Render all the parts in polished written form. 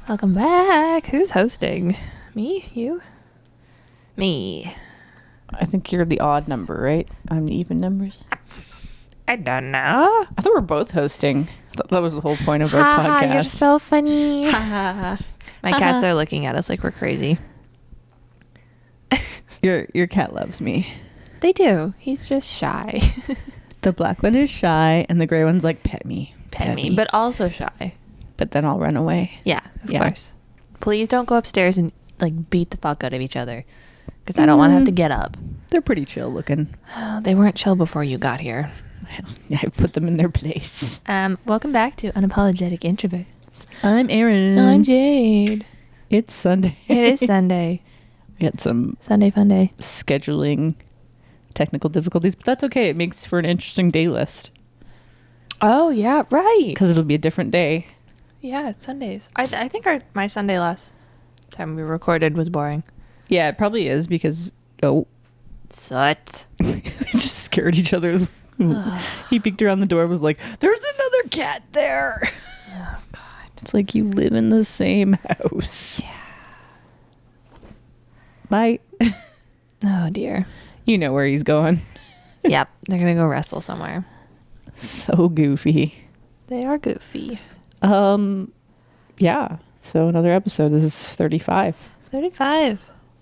Welcome back. Who's hosting? Me? You? Me. I think you're the odd number, right? I'm the even numbers. I don't know. I thought we're both hosting. That was the whole point of our Ha, podcast. you're so funny. Ha. My cats are looking at us like we're crazy. Your cat loves me. They do. He's just shy. The black one is shy, and the gray one's like, pet me. Pet me, but also shy. But then I'll run away. Yeah, of course. Please don't go upstairs and like beat the fuck out of each other, because I don't want to have to get up. They're pretty chill looking. They weren't chill before you got here. I put them in their place. Welcome back to Unapologetic Introverts. I'm Aaron. I'm Jade. It's Sunday. It is Sunday. We had some Sunday fun day. scheduling technical difficulties, but that's okay. It makes for an interesting day list. Oh yeah, right. Because it'll be a different day. Yeah, it's Sundays. I think my Sunday last time we recorded was boring. Yeah, it probably is because Sut. they just scared each other. He peeked around the door, was like, "There's another cat there." Oh God. It's like you live in the same house. Yeah. Bye. Oh dear. You know where he's going. Yep, they're gonna go wrestle somewhere. So goofy. They are goofy. Yeah. So another episode. This is 35. 35.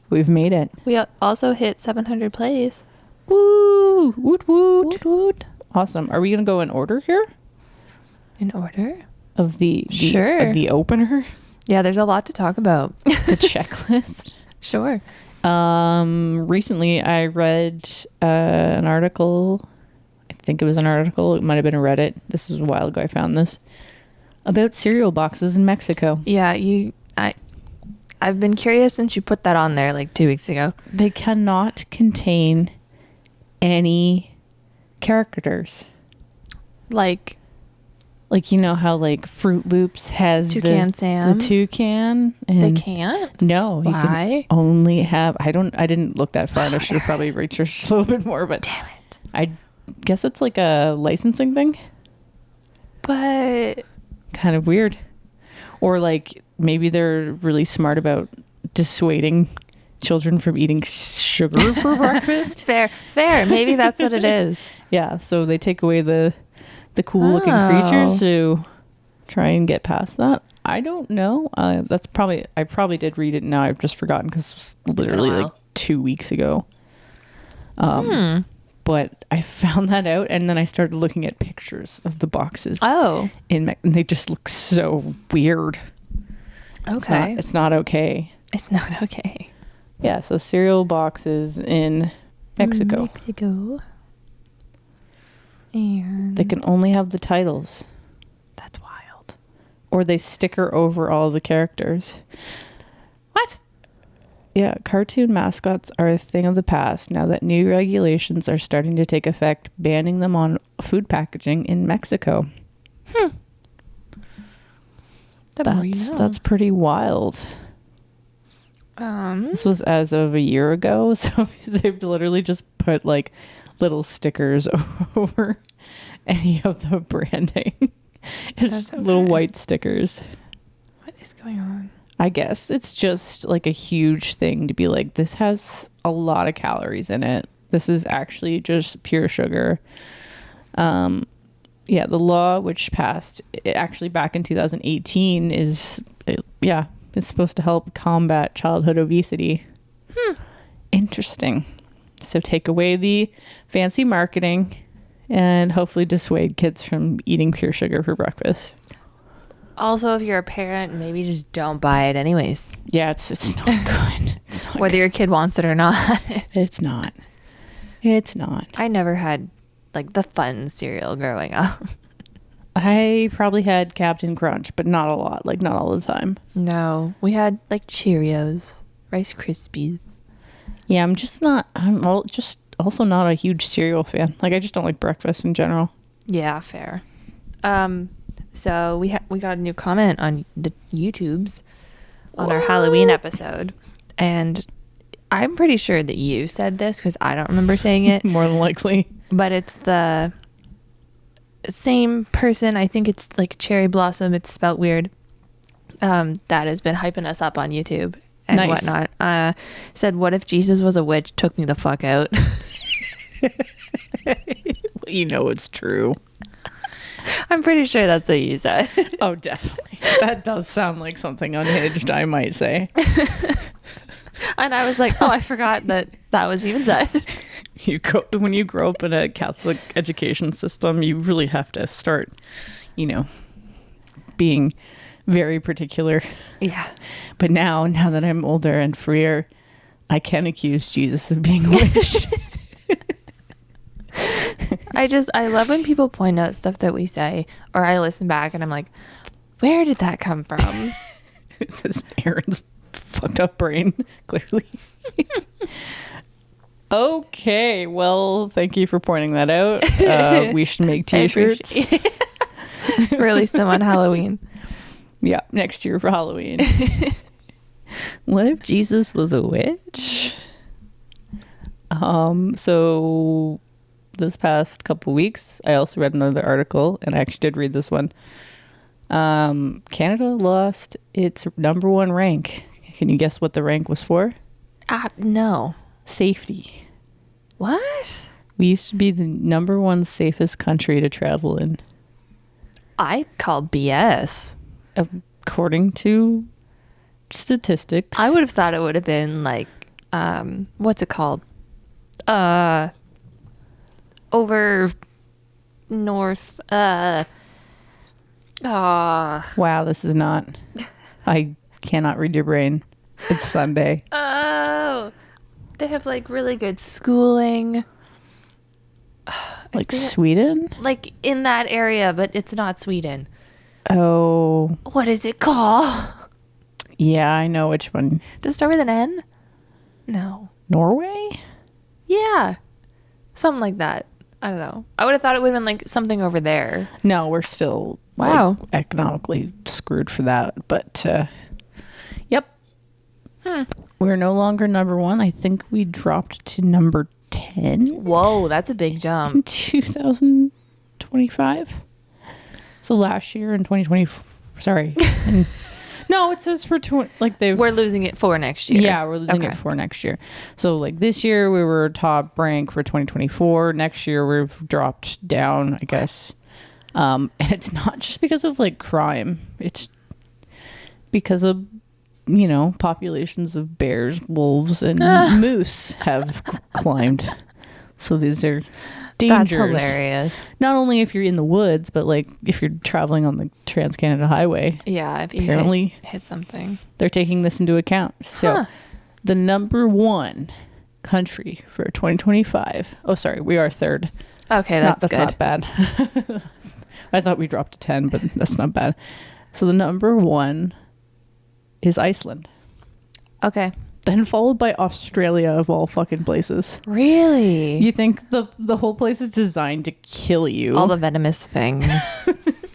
We've made it. We also hit 700 plays. Woo! Woot woot. Woot woot. Awesome. Are we gonna go in order here In order? of the Sure. the opener, Yeah, there's a lot to talk about. the checklist? Sure. Recently I read an article. I think it was an article. It might have been a Reddit. This was a while ago. I found this about cereal boxes in Mexico. Yeah, I've been curious since you put that on there like 2 weeks ago. They cannot contain any characters. Like Like, you know how like Fruit Loops has Toucan Sam? the toucan, and they can't? No, you Why? can only have. I didn't look that far, and I should have probably researched a little bit more. But Damn it. I guess it's like a licensing thing. But Kind of weird. Or like maybe they're really smart about dissuading children from eating sugar for breakfast. fair. Maybe that's what it is. Yeah, so they take away the cool looking creatures to try and get past that. I don't know. I probably did read it. Now I've just forgotten because it was literally like 2 weeks ago. But I found that out, and then I started looking at pictures of the boxes. Oh. And they just look so weird. Okay. It's not okay. It's not okay. Yeah, so cereal boxes in Mexico. And They can only have the titles. that's wild. Or they sticker over all the characters. What? Yeah, cartoon mascots are a thing of the past now that new regulations are starting to take effect, banning them on food packaging in Mexico. That's pretty wild. This was as of a year ago, so they've literally just put like little stickers over any of the branding. It's just little white stickers. What is going on? I guess it's just like a huge thing to be like, this has a lot of calories in it. This is actually just pure sugar. Yeah, the law, which passed actually back in 2018, it's supposed to help combat childhood obesity. Interesting. So take away the fancy marketing and hopefully dissuade kids from eating pure sugar for breakfast. Also, if you're a parent, maybe just don't buy it anyways. Yeah, it's not good. It's not Whether your kid wants it or not. It's not. It's not. I never had like the fun cereal growing up. I probably had Captain Crunch, but not a lot. Like, not all the time. No, we had like Cheerios, Rice Krispies. Yeah, I'm just also not a huge cereal fan. Like, I just don't like breakfast in general. Yeah, fair. So we got a new comment on the YouTubes on our Halloween episode, and I'm pretty sure that you said this because I don't remember saying it. More than likely. But it's the same person. I think it's like Cherry Blossom. It's spelt weird. that has been hyping us up on YouTube and Nice. whatnot, said, "What if Jesus was a witch? Took me the fuck out." You know it's true. I'm pretty sure that's what you said. Oh, definitely. That does sound like something unhinged, I might say. And I was like, oh, I forgot that was even said. When you grow up in a Catholic education system, you really have to start, being very particular. Yeah. But now that I'm older and freer, I can accuse Jesus of being a witch. I love when people point out stuff that we say, or I listen back and I'm like, where did that come from? This is Aaron's fucked up brain, clearly. Okay, well, thank you for pointing that out. We should make t-shirts. Release them on Halloween. Yeah, next year for Halloween. What if Jesus was a witch? So this past couple weeks, I also read another article, and I actually did read this one. Canada lost its number one rank. Can you guess what the rank was for? No. Safety. What? We used to be the number one safest country to travel in. I call BS. According to statistics. I would have thought it would have been like, what's it called? Over north. Wow, this is not. I cannot read your brain. It's Sunday. Oh, they have like really good schooling. Like Sweden? Like in that area, but it's not Sweden. Oh. What is it called? Yeah, I know which one. Does it start with an N? No. Norway? Yeah. Something like that. I don't know. I would have thought it would have been like something over there. No, we're still Wow. economically screwed for that. But, yep. Hmm. We're no longer number one. I think we dropped to number 10. Whoa, that's a big In jump. 2025. So last year in 2020, sorry. No, it says for We're losing it for next year. Yeah, we're losing it for next year. So like this year we were top rank for 2024. Next year we've dropped down, I guess. And it's not just because of like crime. It's because of populations of bears, wolves, and moose have climbed. So these are dangers. That's hilarious. Not only if you're in the woods, but like if you're traveling on the Trans-Canada Highway. Yeah, if you Apparently hit something. They're taking this into account. So the number one country for 2025. Oh, sorry, we are third. Okay, that's good. Not bad. I thought we dropped to 10, but that's not bad. So the number one is Iceland. Okay. Then followed by Australia, of all fucking places. Really? You think the whole place is designed to kill you. All the venomous things.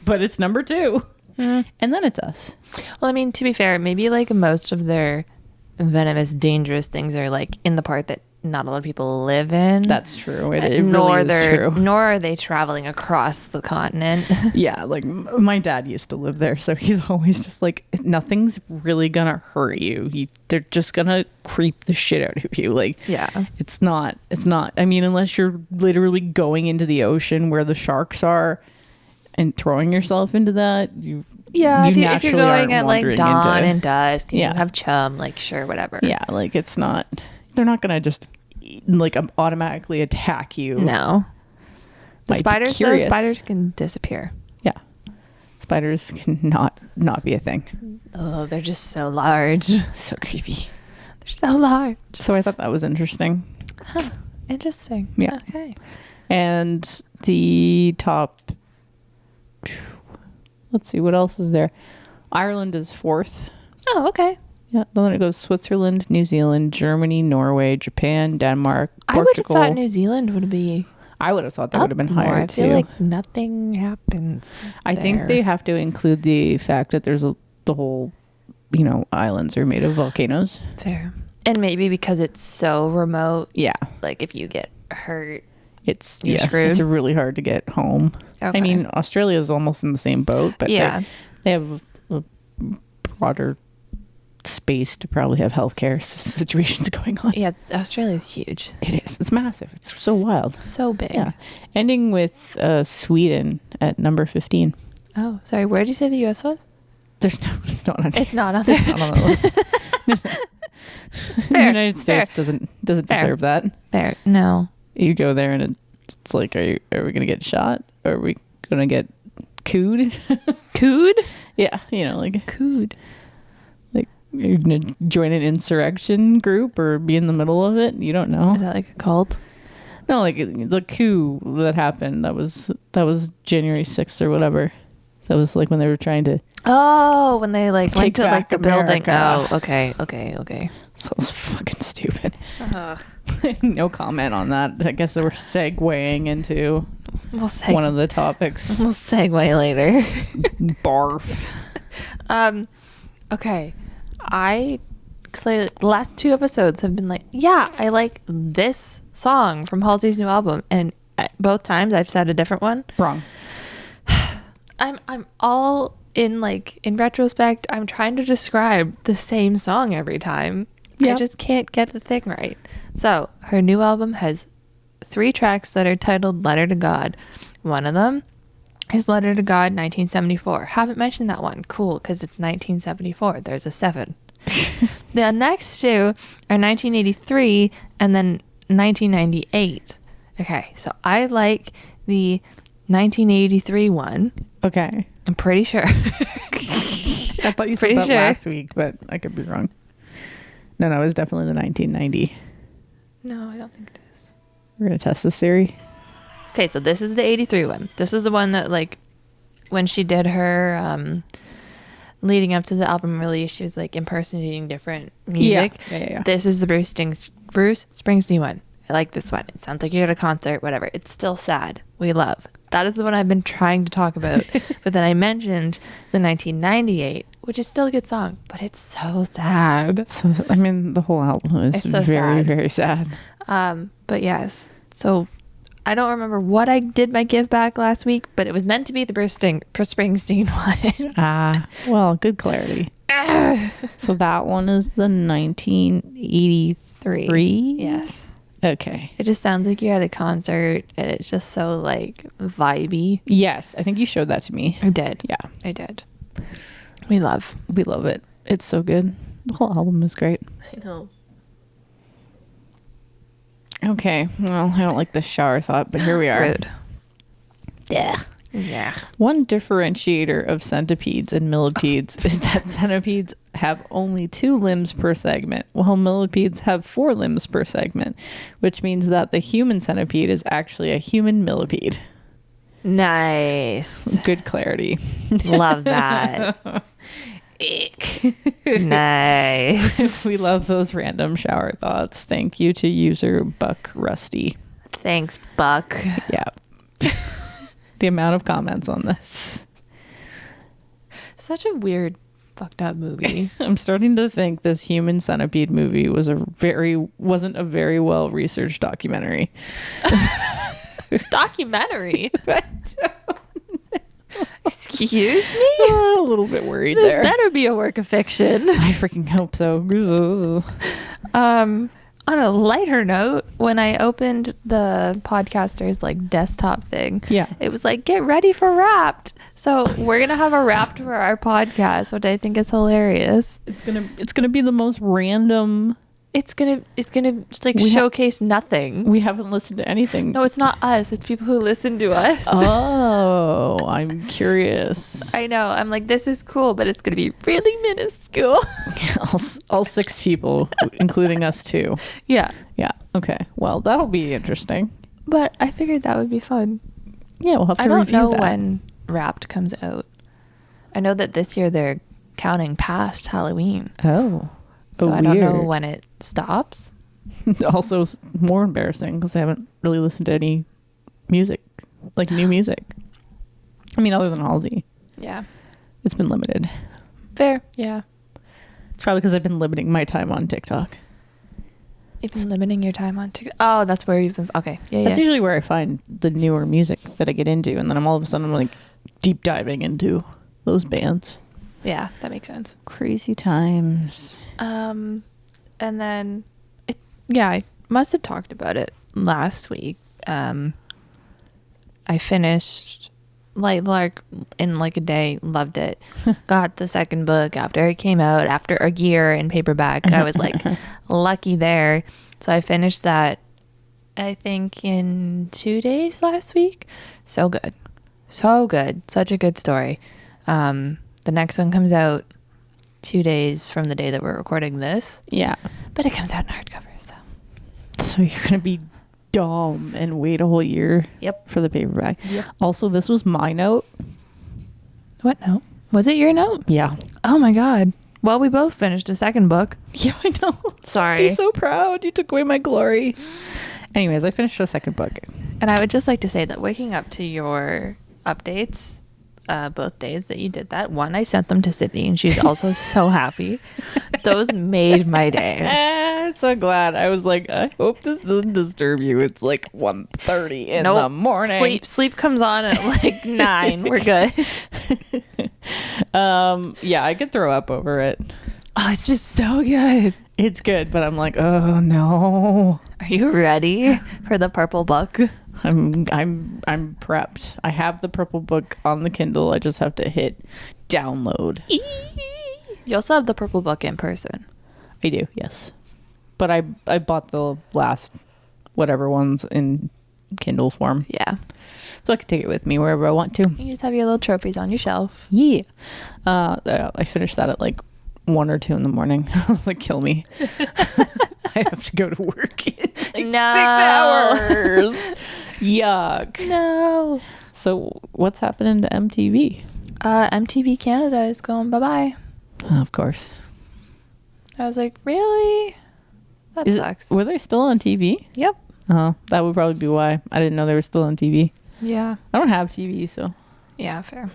But it's number two. And then it's us. Well, I mean, to be fair, maybe like most of their venomous, dangerous things are like in the part that not a lot of people live in. That's true. It really is true. Nor are they traveling across the continent. Yeah, like my dad used to live there, so he's always just like, nothing's really gonna hurt you. They're just gonna creep the shit out of you. Like, yeah, it's not. I mean, unless you're literally going into the ocean where the sharks are and throwing yourself into that, if you're going at like dawn and dusk, and yeah, you have chum, like sure, whatever. Yeah, like it's not. They're not gonna just like automatically attack you. No. The spiders can disappear. Yeah. Spiders can not be a thing. Oh, they're just so large. So creepy. They're so large. So I thought that was interesting. Huh. Interesting. Yeah. Okay. And the top, let's see, what else is there? Ireland is fourth. Oh, okay. Yeah, then it goes Switzerland, New Zealand, Germany, Norway, Japan, Denmark, Portugal. I would have thought New Zealand would be. I would have thought that would have been higher too. I feel like nothing happens. I think they have to include the fact that there's the whole, islands are made of volcanoes. Fair. And maybe because it's so remote. Yeah. Like if you get hurt, you're screwed. It's really hard to get home. Okay. I mean, Australia is almost in the same boat, but they have a broader space to probably have healthcare situations going on. Yeah, Australia's huge. It is. It's massive. It's so wild. So big. Yeah. Ending with Sweden at number 15. Oh, sorry. Where did you say the U.S. was? There's no. It's not on. It's not on there. It's not on the list. The United States doesn't deserve that. There. No. You go there and it's like, are we gonna get shot? Or are we gonna get cooed? Cooed? Yeah. Like Cooed. like you're gonna join an insurrection group or be in the middle of it. You don't know. Is that like a cult? No, like the coup that happened. That was January 6th or whatever. That was like when they were trying to. Oh, when they like went Take to like back the building. America. Oh, okay. So it was fucking stupid. No comment on that. I guess they were segueing into one of the topics. We'll segue later. Barf. Okay. I clearly the last 2 episodes have been like, yeah, I like this song from Halsey's new album, and both times I've said a different one. Wrong. I'm all in, like, in retrospect, I'm trying to describe the same song every time. Yeah. I just can't get the thing right. So her new album has 3 tracks that are titled Letter to God. One of them is Letter to God 1974. Haven't mentioned that one. Cool, because it's 1974. There's a 7. The next 2 are 1983 and then 1998. Okay, so I like the 1983 one. Okay. I'm pretty sure. I thought you said that last week, but I could be wrong. No, it was definitely the 1990. No, I don't think it is. We're going to test this theory. Okay, so this is the 83 one. This is the one that, like, when she did her leading up to the album release, she was like impersonating different music. Yeah. This is the Bruce Springsteen one. I like this one. It sounds like you're at a concert, whatever. It's still sad. We love. That is the one I've been trying to talk about. But then I mentioned the 1998, which is still a good song, but it's so sad. So, I mean, the whole album is so very, sad. very sad. But yes. So I don't remember what I did my give back last week, but it was meant to be the Bruce Springsteen one. Well, good clarity. So that one is the 1983? Yes. Okay. It just sounds like you're at a concert, and it's just so, like, vibey. Yes, I think you showed that to me. I did. Yeah. I did. We love it. It's so good. The whole album is great. I know. Okay. Well, I don't like this shower thought, but here we are. Rude. Yeah. Yeah. One differentiator of centipedes and millipedes is that centipedes have only 2 limbs per segment, while millipedes have 4 limbs per segment, which means that the human centipede is actually a human millipede. Nice. Good clarity. Love that. Nice. We love those random shower thoughts. Thank you to user Buck Rusty. Thanks, Buck. Yeah. The amount of comments on this. Such a weird, fucked up movie. I'm starting to think this human centipede movie wasn't a very well researched documentary. Documentary? Excuse me? A little bit worried This there. better be a work of fiction. I freaking hope so. On a lighter note, when I opened the podcaster's like desktop thing, it was like, get ready for Wrapped. So we're gonna have a Wrapped for our podcast, which I think is hilarious. It's gonna be the most random. It's gonna just like showcase nothing. We haven't listened to anything. No, it's not us. It's people who listen to us. Oh, I'm curious. I know. I'm like, this is cool, but it's gonna be really minuscule. all 6 people, including us too. Yeah. Yeah. Okay. Well, that'll be interesting. But I figured that would be fun. Yeah, we'll have to I don't review know that. when Wrapped comes out. I know that this year they're counting past Halloween. Oh. So I don't know weird. when it stops. Also, more embarrassing because I haven't really listened to any music, like new music. I mean, other than Halsey. Yeah. It's been limited. Fair. Yeah. It's probably because I've been limiting my time on TikTok. You've been limiting your time on TikTok. Oh, that's where you've been. Okay. Yeah. That's usually where I find the newer music that I get into. And then all of a sudden I'm like deep diving into those bands. Yeah, that makes sense. Crazy times. And then, I must have talked about it last week. I finished like in like a day, loved it. Got the second book after it came out, after a year in paperback. I was like lucky there. So I finished that, I think, in 2 days last week. So good. So good. Such a good story. The next one comes out 2 days from the day that we're recording this. Yeah. But it comes out in hardcover, So you're going to be dumb and wait a whole year for the paperback. Yep. Also, this was my note. What note? Was it your note? Yeah. Oh my God. Well, we both finished a second book. Yeah, I know. Sorry. Be so proud. You took away my glory. Anyways, I finished the second book. And I would just like to say that waking up to your updates, both days that you did that, one, I sent them to Sydney and she's also so happy. Those made my day. I'm so glad. I was like, I hope this doesn't disturb you. It's like 1:30 in the morning. Sleep comes on at like 9. We're good. Yeah, I could throw up over it. Oh, it's just so good. It's good, but I'm like, oh no. Are you ready for the purple book? I'm prepped. I have the purple book on the Kindle. I just have to hit download. You also have the purple book in person. I do, yes. But I bought the last whatever ones in Kindle form. Yeah. So I could take it with me wherever I want to. You just have your little trophies on your shelf. Yeah. I finished that at like 1 or 2 in the morning. I was like, kill me. I have to go to work in like 6 hours. Yuck. No. So what's happening to MTV? MTV Canada is going bye-bye. Of course. I was like, really? That sucks. Were they still on TV? Yep. That would probably be why. I didn't know they were still on TV. Yeah. I don't have TV, so. Yeah, fair.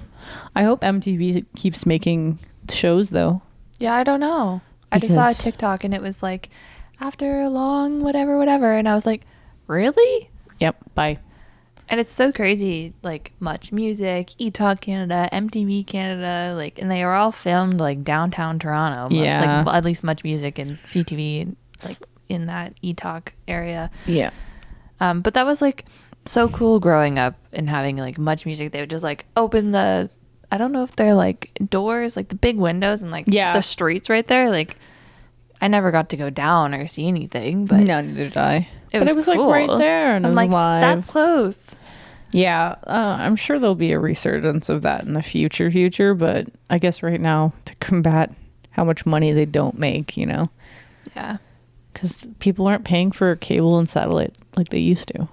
I hope MTV keeps making shows, though. Yeah, I don't know. I just saw a TikTok and it was like, after a long whatever. And I was like, really? Yep. Bye. And it's so crazy, like Much Music, eTalk Canada, MTV Canada, like, and they are all filmed like downtown Toronto. Yeah. Like at least Much Music and CTV, like in that eTalk area. Yeah. But that was like so cool growing up and having like Much Music. They would just like open the, I don't know if they're like doors, like the big windows and like the streets right there. Like I never got to go down or see anything, but no, neither did I. It was cool. Like right there, and I'm it was like live. that close. Yeah, I'm sure there'll be a resurgence of that in the future, but I guess right now to combat how much money they don't make, you know? Yeah. Because people aren't paying for cable and satellite like they used to.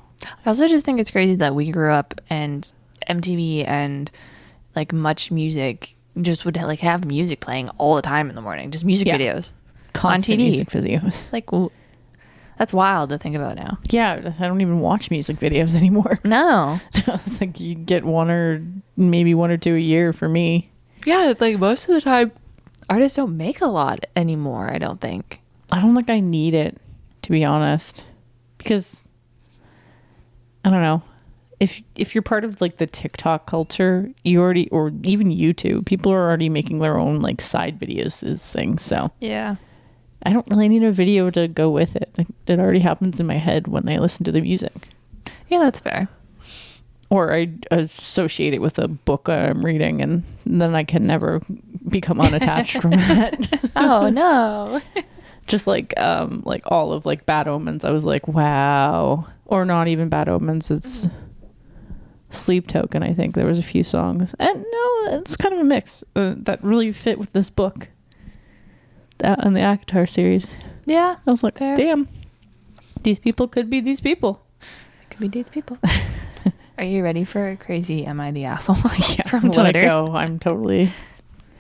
I also just think it's crazy that we grew up and MTV and like Much Music just would like have music playing all the time in the morning, just music videos Constant on TV. Music videos. Like that's wild to think about now. Yeah, I don't even watch music videos anymore. No. I was like, you get one or maybe 1 or 2 a year for me. Yeah, like most of the time, artists don't make a lot anymore, I don't think. I don't think I need it, to be honest. Because, I don't know. If you're part of like the TikTok culture, you already, or even YouTube, people are already making their own like side videos, this thing. So yeah. I don't really need a video to go with it. It already happens in my head when I listen to the music. Yeah, that's fair. Or I associate it with a book I'm reading, and then I can never become unattached from that. Oh no. Just like all of like Bad Omens, I was like, wow. Or not even Bad Omens, it's Sleep Token. I think there was a few songs, and no, it's kind of a mix that really fit with this book. That and the Akatar series. Yeah. I was like, fair. Damn, these people could be these people. It could be these people. Are you ready for a crazy Am I the Asshole from Let Twitter? it go. I'm totally...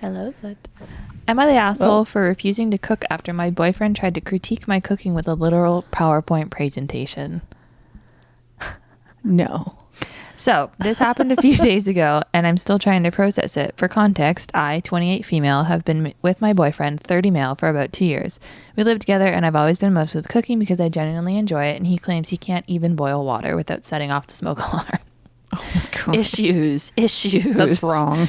Hello, Sut. Am I the asshole for refusing to cook after my boyfriend tried to critique my cooking with a literal PowerPoint presentation? No. So, this happened a few days ago, and I'm still trying to process it. For context, I, 28 female, have been with my boyfriend, 30 male, for about 2 years. We live together, and I've always done most of the cooking because I genuinely enjoy it, and he claims he can't even boil water without setting off the smoke alarm. Oh my God. Issues. That's wrong.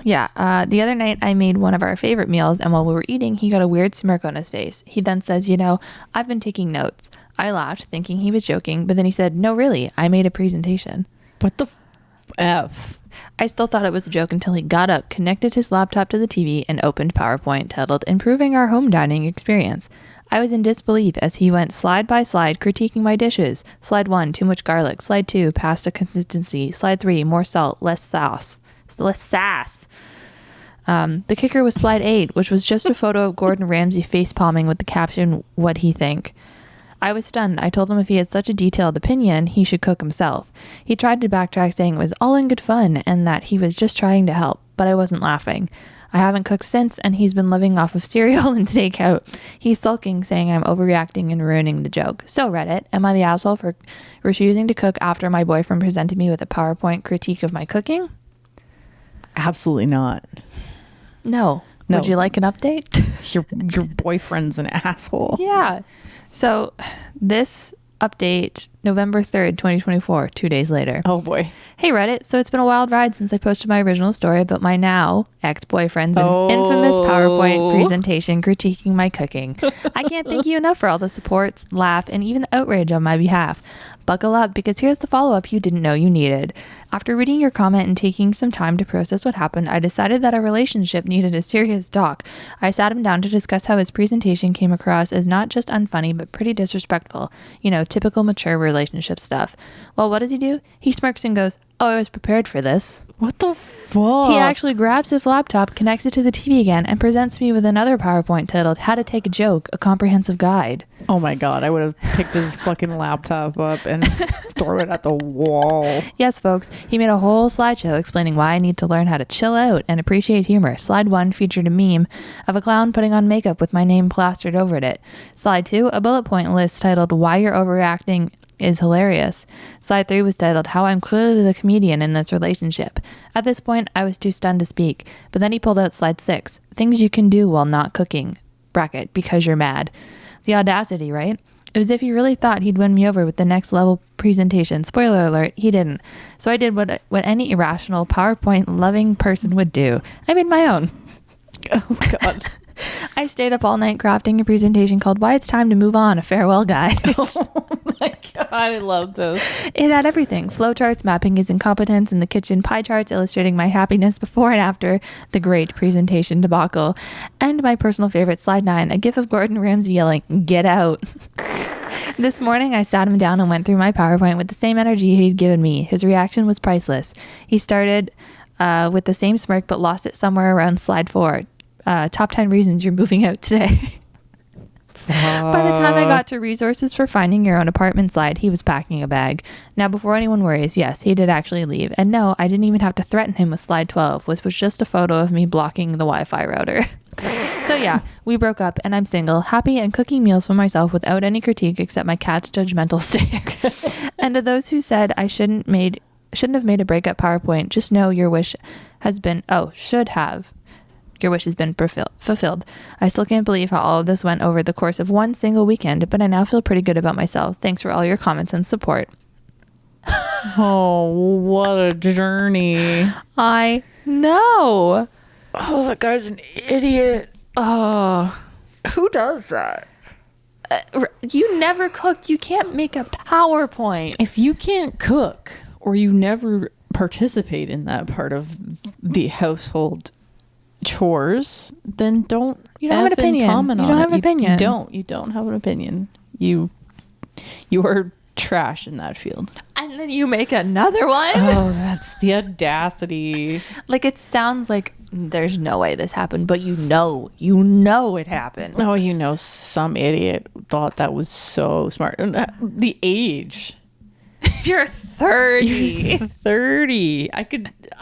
Yeah, the other night I made one of our favorite meals, and while we were eating, he got a weird smirk on his face. He then says, I've been taking notes. I laughed, thinking he was joking, but then he said, no, really, I made a presentation. What the F? I still thought it was a joke until he got up, connected his laptop to the TV, and opened PowerPoint titled Improving Our Home Dining Experience. I was in disbelief as he went slide by slide critiquing my dishes. Slide 1, too much garlic. Slide 2, pasta consistency. Slide 3, more salt, less sauce. Less sass. The kicker was slide 8, which was just a photo of Gordon Ramsay face palming with the caption, "What he think?" I was stunned. I told him if he had such a detailed opinion, he should cook himself. He tried to backtrack, saying it was all in good fun and that he was just trying to help, but I wasn't laughing. I haven't cooked since, and he's been living off of cereal and takeout. He's sulking, saying I'm overreacting and ruining the joke. So, Reddit, am I the asshole for refusing to cook after my boyfriend presented me with a PowerPoint critique of my cooking? Absolutely not. No. No. Would you like an update? Your boyfriend's an asshole. Yeah. So this update, November 3rd, 2024, 2 days later. Oh boy. Hey Reddit, so it's been a wild ride since I posted my original story about my now ex-boyfriend's infamous PowerPoint presentation critiquing my cooking. I can't thank you enough for all the support, laugh, and even the outrage on my behalf. Buckle up, because here's the follow-up you didn't know you needed. After reading your comment and taking some time to process what happened, I decided that our relationship needed a serious talk. I sat him down to discuss how his presentation came across as not just unfunny, but pretty disrespectful. Typical mature relationship stuff. Well, what does he do? He smirks and goes, "Oh, I was prepared for this." What the fuck? He actually grabs his laptop, connects it to the TV again, and presents me with another PowerPoint titled How to Take a Joke, a Comprehensive Guide. Oh my God, I would have picked his fucking laptop up and throw it at the wall. Yes, folks, he made a whole slideshow explaining why I need to learn how to chill out and appreciate humor. Slide 1 featured a meme of a clown putting on makeup with my name plastered over it. Slide 2, a bullet point list titled Why You're Overreacting is Hilarious. Slide 3 was titled How I'm Clearly the Comedian in This Relationship. At this point, I was too stunned to speak, but then he pulled out slide 6, Things You Can Do While Not Cooking, bracket, because you're mad. The audacity, right? It was as if he really thought he'd win me over with the next level presentation. Spoiler alert, he didn't. So I did what any irrational PowerPoint-loving person would do. I made my own. Oh God. I stayed up all night crafting a presentation called Why It's Time to Move On, a Farewell Guide. Oh my God, I love this. It had everything. Flowcharts mapping his incompetence in the kitchen, pie charts illustrating my happiness before and after the great presentation debacle, and my personal favorite, slide 9, a gif of Gordon Ramsay yelling, "Get out." This morning, I sat him down and went through my PowerPoint with the same energy he'd given me. His reaction was priceless. He started with the same smirk, but lost it somewhere around slide 4. Top 10 reasons you're moving out today. By the time I got to resources for finding your own apartment slide, he was packing a bag. Now, before anyone worries, yes, he did actually leave. And no, I didn't even have to threaten him with slide 12, which was just a photo of me blocking the Wi-Fi router. So yeah, we broke up and I'm single, happy and cooking meals for myself without any critique except my cat's judgmental stare. And to those who said I shouldn't have made a breakup PowerPoint, just know your wish has been, should have. Your wish has been fulfilled. I still can't believe how all of this went over the course of one single weekend, but I now feel pretty good about myself. Thanks for all your comments and support. Oh, what a journey. I know. Oh, that guy's an idiot. Oh, Who does that? you never cook. You can't make a PowerPoint. If you can't cook or you never participate in that part of the household chores, then you don't have an opinion. Comment you don't on have it. an opinion. You don't have an opinion. You are trash in that field. And then you make another one. Oh, that's the audacity. Like, it sounds like there's no way this happened, but you know it happened. Oh, some idiot thought that was so smart. And the age. You're 30. You're 30.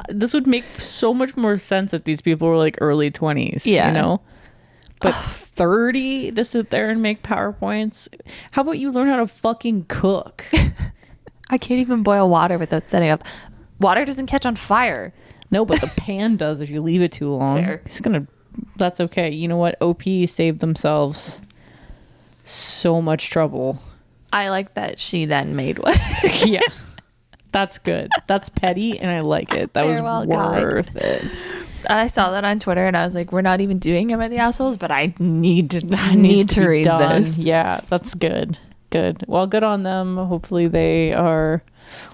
This would make so much more sense if these people were like early 20s, But 30 to sit there and make PowerPoints? How about you learn how to fucking cook? I can't even boil water without setting up. Water doesn't catch on fire. No, but the pan does if you leave it too long. Fair. That's okay. You know what? OP saved themselves so much trouble. I like that she then made one. Yeah. That's good. That's petty and I like it. That was Farewell worth it. I saw that on Twitter and I was like, we're not even doing him at the assholes, but I need to be read done. this. Yeah, that's good. Good. Well, good on them. Hopefully they are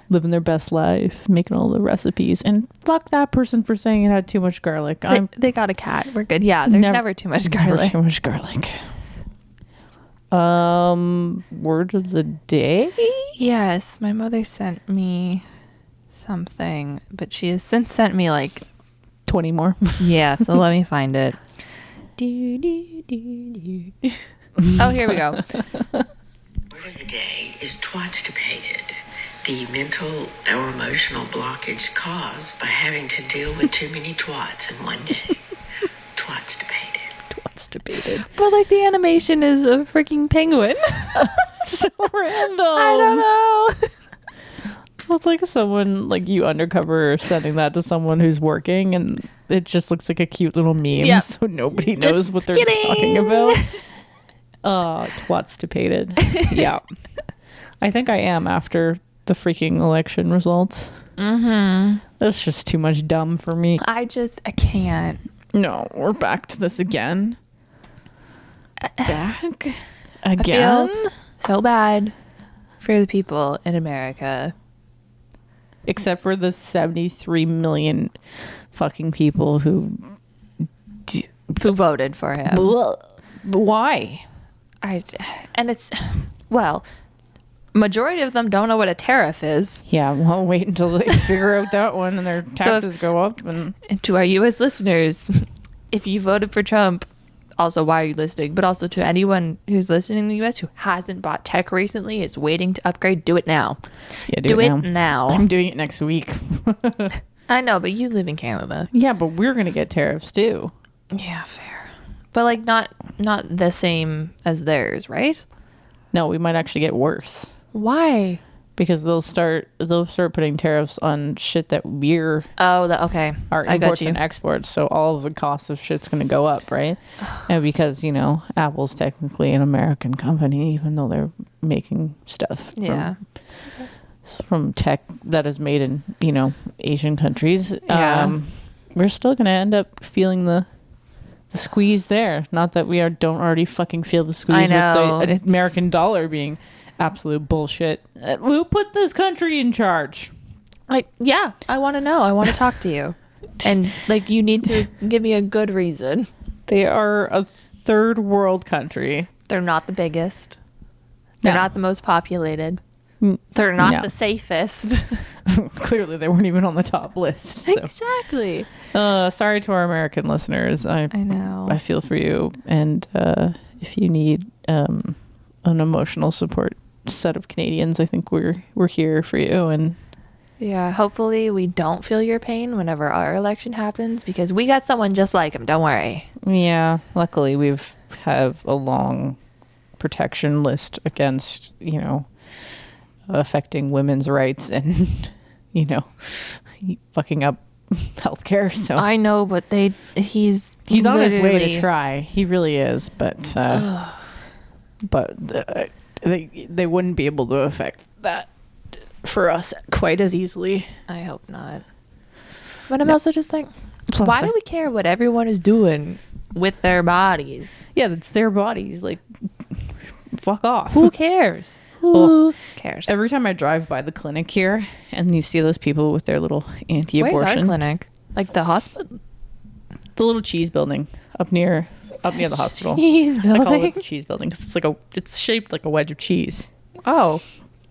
living their best life, making all the recipes. And fuck that person for saying it had too much garlic. They got a cat. We're good. Yeah, there's never too much garlic. Never too much garlic. Word of the day? Yes, my mother sent me something, but she has since sent me like 20 more. Yeah, so let me find it. Oh, here we go. Word of the day is twatstipated, the mental or emotional blockage caused by having to deal with too many twats in one day. Twatstipated. Twatstipated. But like the animation is a freaking penguin. So random. I don't know. It's like someone, like you undercover sending that to someone who's working and it just looks like a cute little meme, so nobody knows what they're talking about. Twatstipated. Yeah. I think I am after the freaking election results. Mm-hmm. That's just too much dumb for me. I can't. No, we're back to this again. Back? Again? I feel so bad for the people in America. Except for the 73 million fucking people who voted for him. Why? And it's, well, majority of them don't know what a tariff is. Yeah, well, wait until they figure out that one and their taxes go up. And to our U.S. listeners, if you voted for Trump, also why are you listening? But also to anyone who's listening in the U.S. who hasn't bought tech recently, is waiting to upgrade, do it now. Yeah, do it now. I'm doing it next week. I know, but you live in Canada. Yeah, but we're gonna get tariffs too. Yeah, fair. But like not the same as theirs, right? No, we might actually get worse. Why? Because they'll start putting tariffs on shit that we're okay. Our imports and exports. So all of the costs of shit's gonna go up, right? And because Apple's technically an American company, even though they're making stuff. From tech that is made in Asian countries. Yeah. We're still gonna end up feeling the squeeze there. Not that we don't already fucking feel the squeeze with the American dollar being absolute bullshit. Who put this country in charge? I want to know. I want to talk to you. And you need to give me a good reason. They are a third world country. They're not the biggest. They're not the most populated. They're not the safest. Clearly, they weren't even on the top list. So. Exactly. Sorry to our American listeners. I know. I feel for you. And if you need an emotional support set of Canadians, I think we're here for you. And yeah, hopefully we don't feel your pain whenever our election happens, because we got someone just like him. Don't worry. Yeah. Luckily, have a long protection list against, affecting women's rights and fucking up healthcare. So I know, but he's on his way to try. He really is, but they wouldn't be able to affect that for us quite as easily. I hope not. But I'm also just like, why do we care what everyone is doing with their bodies? Yeah, that's their bodies. Like, fuck off. Who cares? Who cares? Every time I drive by the clinic here and you see those people with their little anti-abortion. Where's our clinic? Like the hospital? The little cheese building up near the hospital. Cheese building? I call it the cheese building because it's shaped like a wedge of cheese. Oh.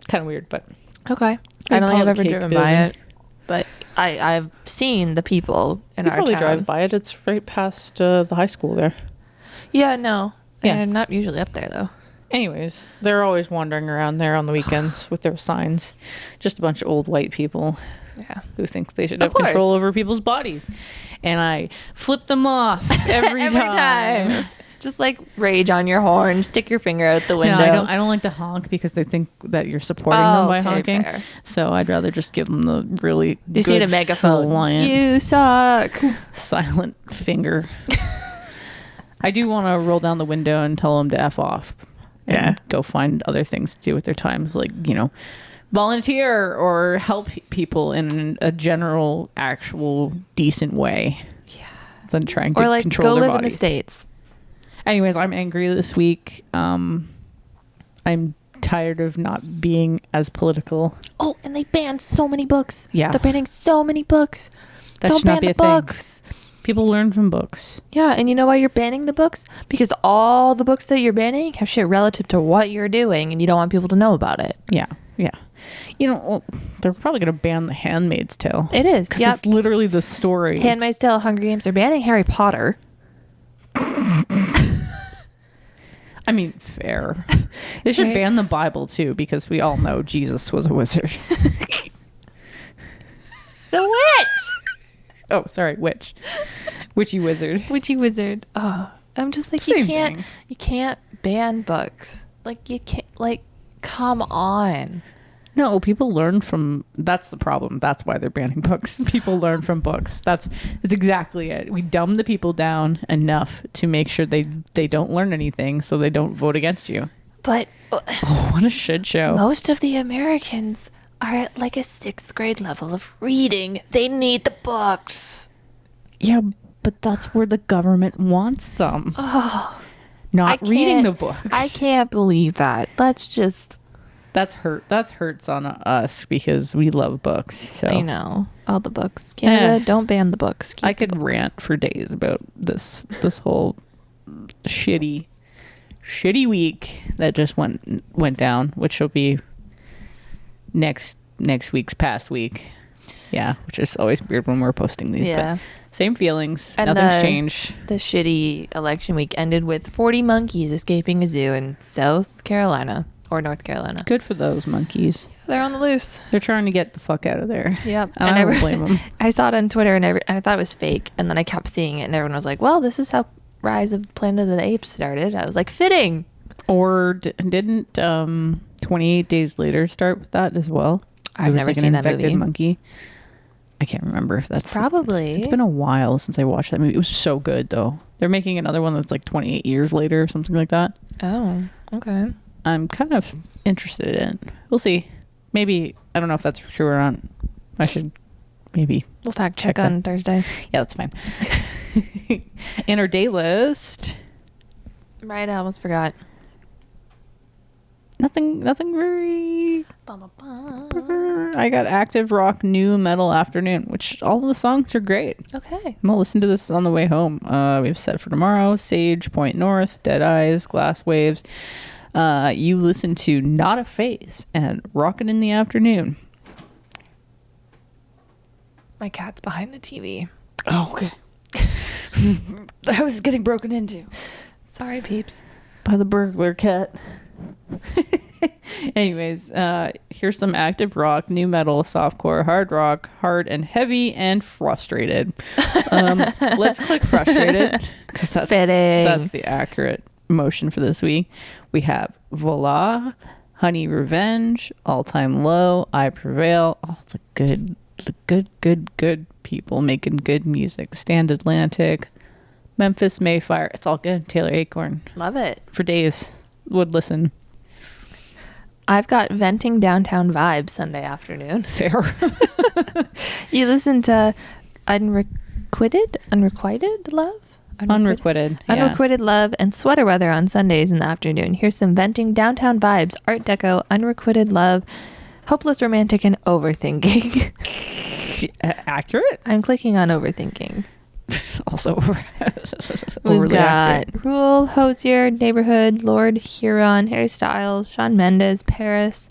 Kind of weird, but. Okay. I don't think I've ever driven by it. But I've seen the people in our town. You probably drive by it. It's right past the high school there. Yeah, no. Yeah. I'm not usually up there, though. Anyways, they're always wandering around there on the weekends with their signs. Just a bunch of old white people who think they should have control over people's bodies. And I flip them off every time. Just rage on your horn, stick your finger out the window. No, I don't like to honk because they think that you're supporting them by honking. Fair. So I'd rather just give them the really just good need a megaphone. You suck. Silent finger. I do want to roll down the window and tell them to F off. And go find other things to do with their time, volunteer or help people in a general, actual, decent way. Yeah. than trying to Or like control go their live in the bodies. States. Anyways, I'm angry this week. I'm tired of not being as political. Oh, and they banned so many books. Yeah. They're banning so many books. That Don't should not ban be the a thing. books. People learn from books. Yeah, and you know why you're banning the books? Because all the books that you're banning have shit relative to what you're doing, and you don't want people to know about it. Yeah. You know, well, they're probably going to ban The Handmaid's Tale. It is. Because Yep. it's literally the story. Handmaid's Tale, Hunger Games. They're banning Harry Potter. I mean, fair. They should Right. ban the Bible too, because we all know Jesus was a wizard. The witch. Oh, sorry, witchy wizard. Witchy wizard. Oh, I'm just like, Same thing. you can't ban books. Like, you can't, like, come on. No, people learn from. That's the problem. That's why they're banning books. People learn from books. That's exactly it. We dumb the people down enough to make sure they don't learn anything, so they don't vote against you. But Oh, what a shit show! most of the Americans are at like a 6th grade level of reading. They need the books. Yeah, but that's where the government wants them. Oh, Not reading the books. I can't believe that. That's hurts on us because we love books. So I know. All the books. Canada, don't ban the books. Keep I the could books. rant for days about this whole shitty week that just went down, which will be next week's past week. Yeah, which is always weird when we're posting these. Yeah. But same feelings. And Nothing's changed. The shitty election week ended with 40 monkeys escaping a zoo in South Carolina or North Carolina. Good for those monkeys. They're on the loose. They're trying to get the fuck out of there. Yep. And I don't blame them. I saw it on Twitter and I thought it was fake. And then I kept seeing it and everyone was like, well, this is how Rise of Planet of the Apes started. I was like, fitting. Or didn't 28 Days Later start with that as well? I've It was never like seen an that infected movie. monkey. I can't remember if that's Probably. It's been a while since I watched that movie. It was so good though. They're making another one that's like 28 years later or something like that. Oh, okay. I'm kind of interested in it. We'll see. Maybe I don't know if that's true or not. I should maybe. We'll fact check Check on that. Thursday. Yeah, that's fine. In our day list, Right, I almost forgot. nothing very. Bum, bum, bum. I got active rock new metal afternoon, which all of the songs are great. Okay. I'm gonna listen to this on the way home. We have Set for Tomorrow, Sage, Point North, Dead Eyes, Glass Waves. You listen to Not a Face and Rockin' in the Afternoon. My cat's behind the TV. Oh, okay. The house is getting broken into Sorry, peeps. by the burglar cat. Anyways, here's some active rock, new metal, softcore, hard rock, hard and heavy, and frustrated. Let's click frustrated because that's Fitting. that's the accurate emotion for this week. We have Voila, Honey Revenge, All Time Low, I Prevail, all the good people making good music. Stand Atlantic, Memphis Mayfire. It's all good. Taylor Acorn Love it. for days. Would listen. I've got Venting Downtown Vibes Sunday afternoon. Fair. You listen to Unrequited Love? Unrequited. Yeah. Unrequited Love and Sweater Weather on Sundays in the afternoon. Here's some Venting Downtown Vibes, Art Deco, Unrequited Love, Hopeless Romantic, and Overthinking. Accurate. I'm clicking on Overthinking. Also We've overly got accurate. Rule, Hosier, Neighborhood, Lord Huron, Harry Styles, Shawn Mendes, Paris.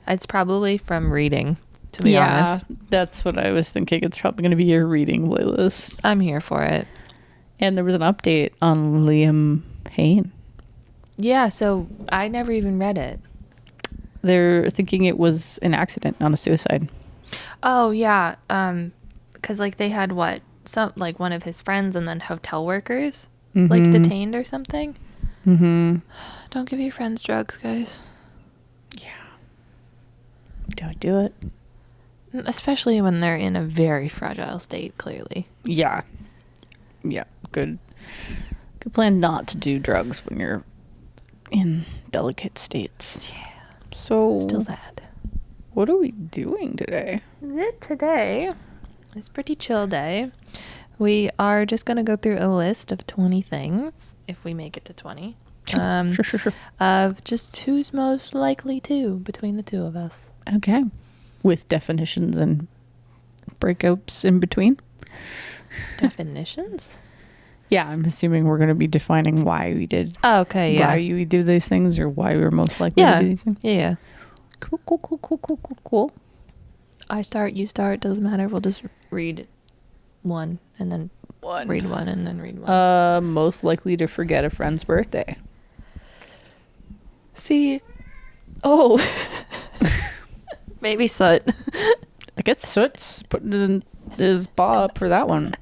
It's probably from reading, to be honest. That's what I was thinking. It's probably going to be your reading playlist. I'm here for it. And there was an update on Liam Payne. Yeah, so I never even read it. They're thinking it was an accident, not a suicide. Oh, yeah. Because, like, they had one of his friends and then hotel workers, like, detained or something. Mm-hmm. Don't give your friends drugs, guys. Yeah. Don't do it. Especially when they're in a very fragile state, clearly. Yeah. Yeah. Good plan not to do drugs when you're in delicate states. Yeah. So Still sad. what are we doing today? Today is pretty chill day. We are just going to go through a list of 20 things, if we make it to 20. Sure. Of just who's most likely to between the two of us. Okay. With definitions and breakups in between. Definitions? Yeah, I'm assuming we're going to be defining why we did. Oh, okay, yeah. Why we do these things, or why we were most likely Yeah. to do these things. Yeah. Cool. I start, you start, doesn't matter. We'll just read one and then read one and then read one. Most likely to forget a friend's birthday. See. Oh. Maybe Soot. I guess Soot's putting in his paw up for that one.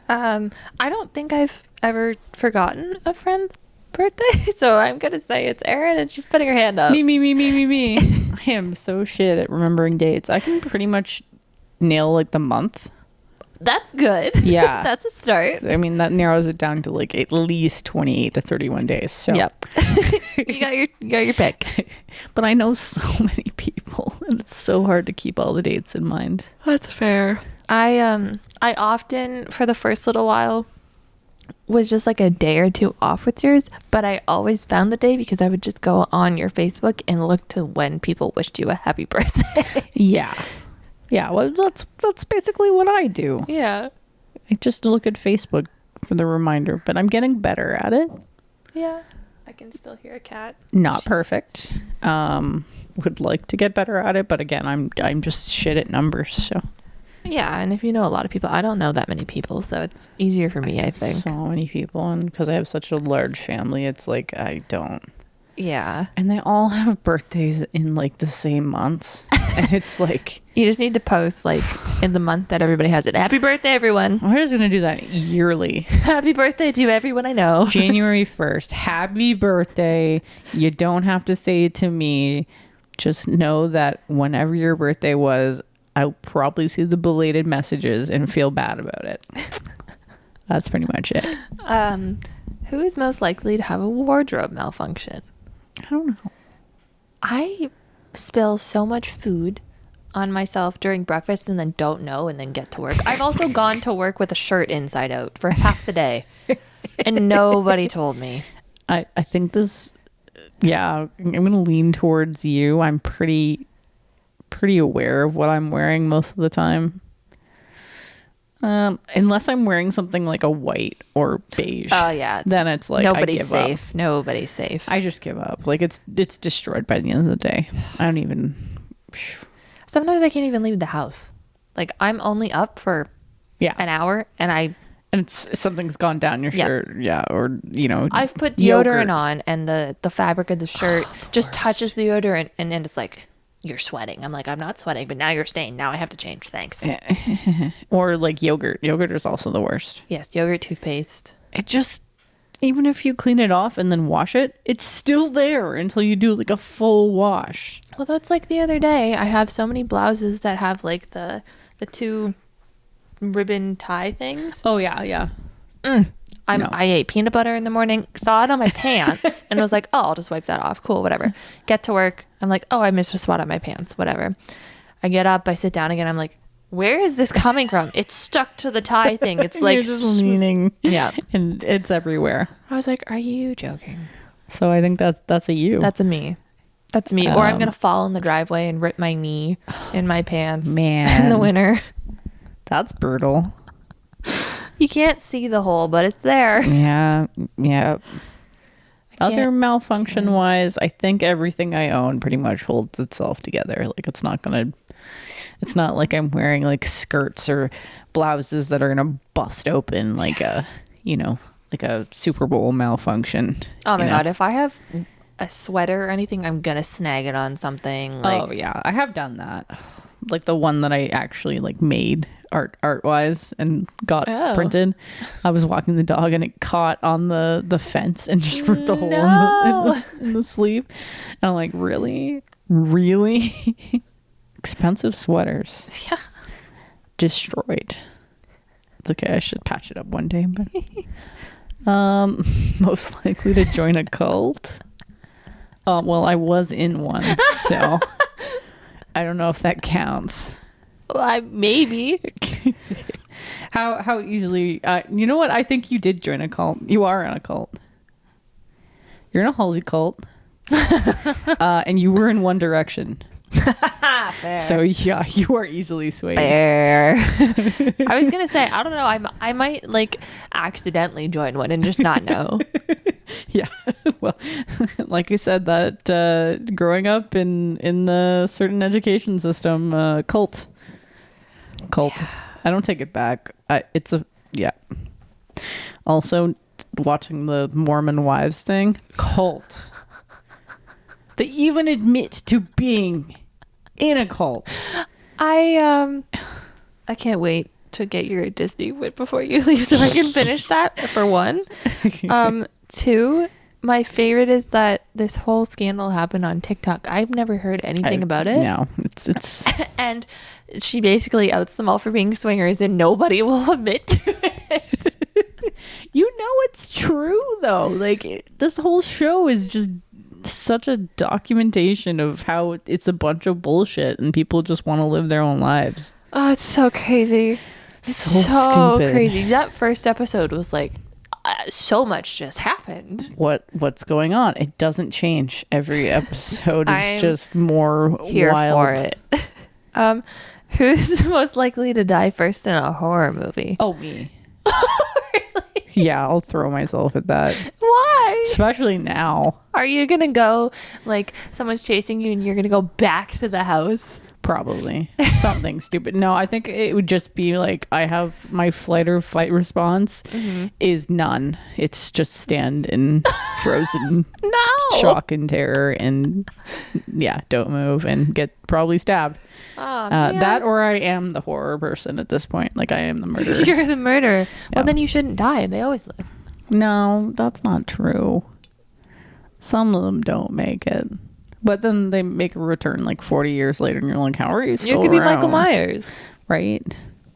I don't think I've ever forgotten a friend's birthday, so I'm gonna say it's Aaron, and she's putting her hand up. Me. I am so shit at remembering dates. I can pretty much nail like the month. That's good. Yeah. That's a start. I mean, that narrows it down to like at least 28 to 31 days. So. Yep. you got your pick. But I know so many people, and it's so hard to keep all the dates in mind. That's fair. I often, for the first little while, was just like a day or two off with yours, but I always found the day because I would just go on your Facebook and look to when people wished you a happy birthday. Yeah, well, that's basically what I do. Yeah. I just look at Facebook for the reminder, but I'm getting better at it. Yeah. I can still hear a cat. Not perfect. Would like to get better at it, but again, I'm just shit at numbers, so. Yeah, and if you know a lot of people, I don't know that many people, so it's easier for me, I think. So many people, and because I have such a large family, it's like I don't. Yeah. And they all have birthdays in like the same months. And it's like, You just need to post like in the month that everybody has it. Happy birthday, everyone. I'm just going to do that yearly. Happy birthday to everyone I know. January 1st. Happy birthday. You don't have to say it to me. Just know that whenever your birthday was, I'll probably see the belated messages and feel bad about it. That's pretty much it. Who is most likely to have a wardrobe malfunction? I don't know. I spill so much food on myself during breakfast and then don't know and then get to work. I've also gone to work with a shirt inside out for half the day and nobody told me. I think this, yeah, I'm going to lean towards you. I'm pretty aware of what I'm wearing most of the time. Unless I'm wearing something like a white or beige. Oh yeah. Then it's like nobody's I give safe. up. Nobody's safe. I just give up. Like it's destroyed by the end of the day. I don't even. Sometimes I can't even leave the house. Like I'm only up for an hour and it's something's gone down your shirt. Yeah. Or I've put deodorant yogurt on and the fabric of the shirt just touches the deodorant and then it's like, you're sweating. I'm like, I'm not sweating, but now you're stained. Now I have to change. Thanks. Or like yogurt. Yogurt is also the worst. Yes, yogurt, toothpaste. It just, even if you clean it off and then wash it, it's still there until you do like a full wash. Well, that's like the other day. I have so many blouses that have like the two ribbon tie things. Oh yeah. I ate peanut butter in the morning, saw it on my pants, and was like, oh, I'll just wipe that off. Cool, whatever. Get to work. I'm like, oh, I missed a spot on my pants. Whatever. I get up, I sit down again. I'm like, where is this coming from? It's stuck to the tie thing. It's like you're just leaning. Yeah. And it's everywhere. I was like, are you joking? So I think that's a you. That's a me. That's me. Or I'm going to fall in the driveway and rip my knee in my pants Man. in the winter. That's brutal. You can't see the hole, but it's there. Yeah. Other malfunction wise, I think everything I own pretty much holds itself together. Like it's not like I'm wearing like skirts or blouses that are gonna bust open like a Super Bowl malfunction. Oh my God. If I have a sweater or anything, I'm gonna snag it on something. Like, oh yeah, I have done that. Like the one that I actually like made art wise and got printed. I was walking the dog and it caught on the fence and just ripped a hole in the sleeve. And I'm like, really expensive sweaters. Yeah. Destroyed. It's okay. I should patch it up one day. But most likely to join a cult. Well, I was in one, so I don't know if that counts. Well, maybe. How easily? You know what? I think you did join a cult. You are in a cult. You're in a Halsey cult, and you were in One Direction. Fair. So yeah, you are easily swayed. Fair. I was gonna say, I don't know. I might like accidentally join one and just not know. Yeah. Well, like I said, that growing up in the certain education system, cult. Yeah. I don't take it back. It's a yeah. Also, watching the Mormon wives thing, cult. They even admit to being in a cult. I can't wait to get your Disney wit before you leave so I can finish that for one. Two, my favorite is that this whole scandal happened on TikTok. I've never heard anything about it. No, it's and she basically outs them all for being swingers and nobody will admit to it. You know it's true though. Like this whole show is just such a documentation of how it's a bunch of bullshit and people just want to live their own lives. Oh, it's so crazy. It's so stupid. Crazy. That first episode was like so much just happened. What's going on? It doesn't change. Every episode is just more here wild. For it. Who's most likely to die first in a horror movie? Oh, me. Really? Yeah, I'll throw myself at that. Why? Especially now. Are you gonna go like someone's chasing you and you're gonna go back to the house? Probably something stupid. No, I think it would just be like I have my flight or fight response is none. It's just stand in frozen shock and terror and don't move and get probably stabbed. Oh, that or I am the horror person at this point. Like I am the murderer. You're the murderer. Yeah. Well, then you shouldn't die. They always live. No, that's not true. Some of them don't make it. But then they make a return like 40 years later and you're like, how are you still You could be around? Michael Myers. Right.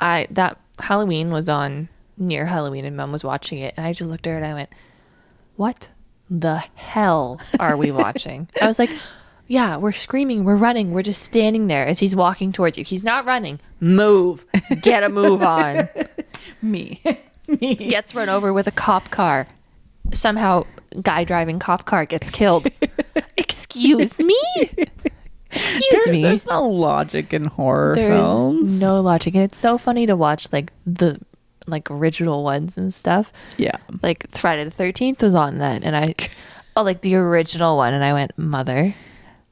That Halloween was on near Halloween and Mom was watching it and I just looked at her and I went, what the hell are we watching? I was like, yeah, we're screaming, we're running, we're just standing there as he's walking towards you. He's not running. Move. Get a move on. Me. Gets run over with a cop car. Somehow guy driving cop car gets killed. Excuse me? Excuse me. There's no logic in horror films. There's no logic. And it's so funny to watch like the original ones and stuff. Yeah. Like Friday the 13th was on then and like the original one and I went, Mother,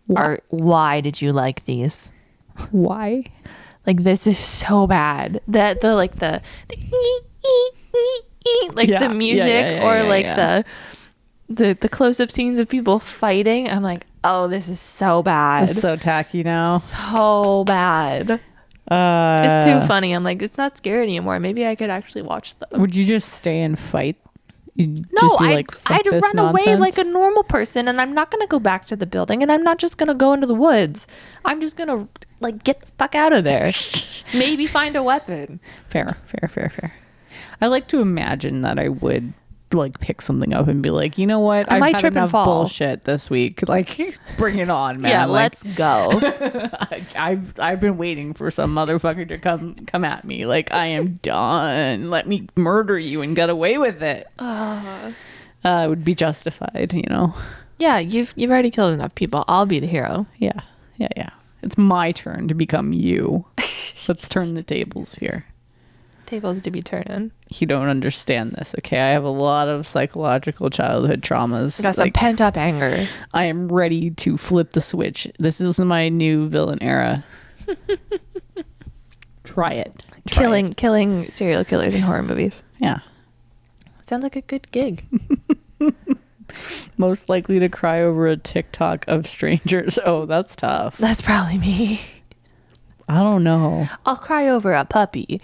why did you like these? Why? Like this is so bad. That the music the close-up scenes of people fighting. I'm like, oh, this is so bad. It's so tacky now. So bad. It's too funny. I'm like, it's not scary anymore. Maybe I could actually watch them. Would you just stay and fight? I'd run away like a normal person, and I'm not gonna go back to the building, and I'm not just gonna go into the woods. I'm just gonna like get the fuck out of there. Maybe find a weapon. Fair. I like to imagine that I would like pick something up and be like, you know what? I might had trip enough and fall. Bullshit this week. Like, bring it on, man. Yeah, like, let's go. I've been waiting for some motherfucker to come at me. Like, I am done. Let me murder you and get away with it. It would be justified, you know. Yeah, you've already killed enough people. I'll be the hero. Yeah. It's my turn to become you. Let's turn the tables here. Tables to be turning. You don't understand this, okay? I have a lot of psychological childhood traumas. I got some pent up anger. I am ready to flip the switch. This is my new villain era. Try it. Killing serial killers in horror movies. Yeah. Sounds like a good gig. Most likely to cry over a TikTok of strangers. Oh, that's tough. That's probably me. I don't know. I'll cry over a puppy.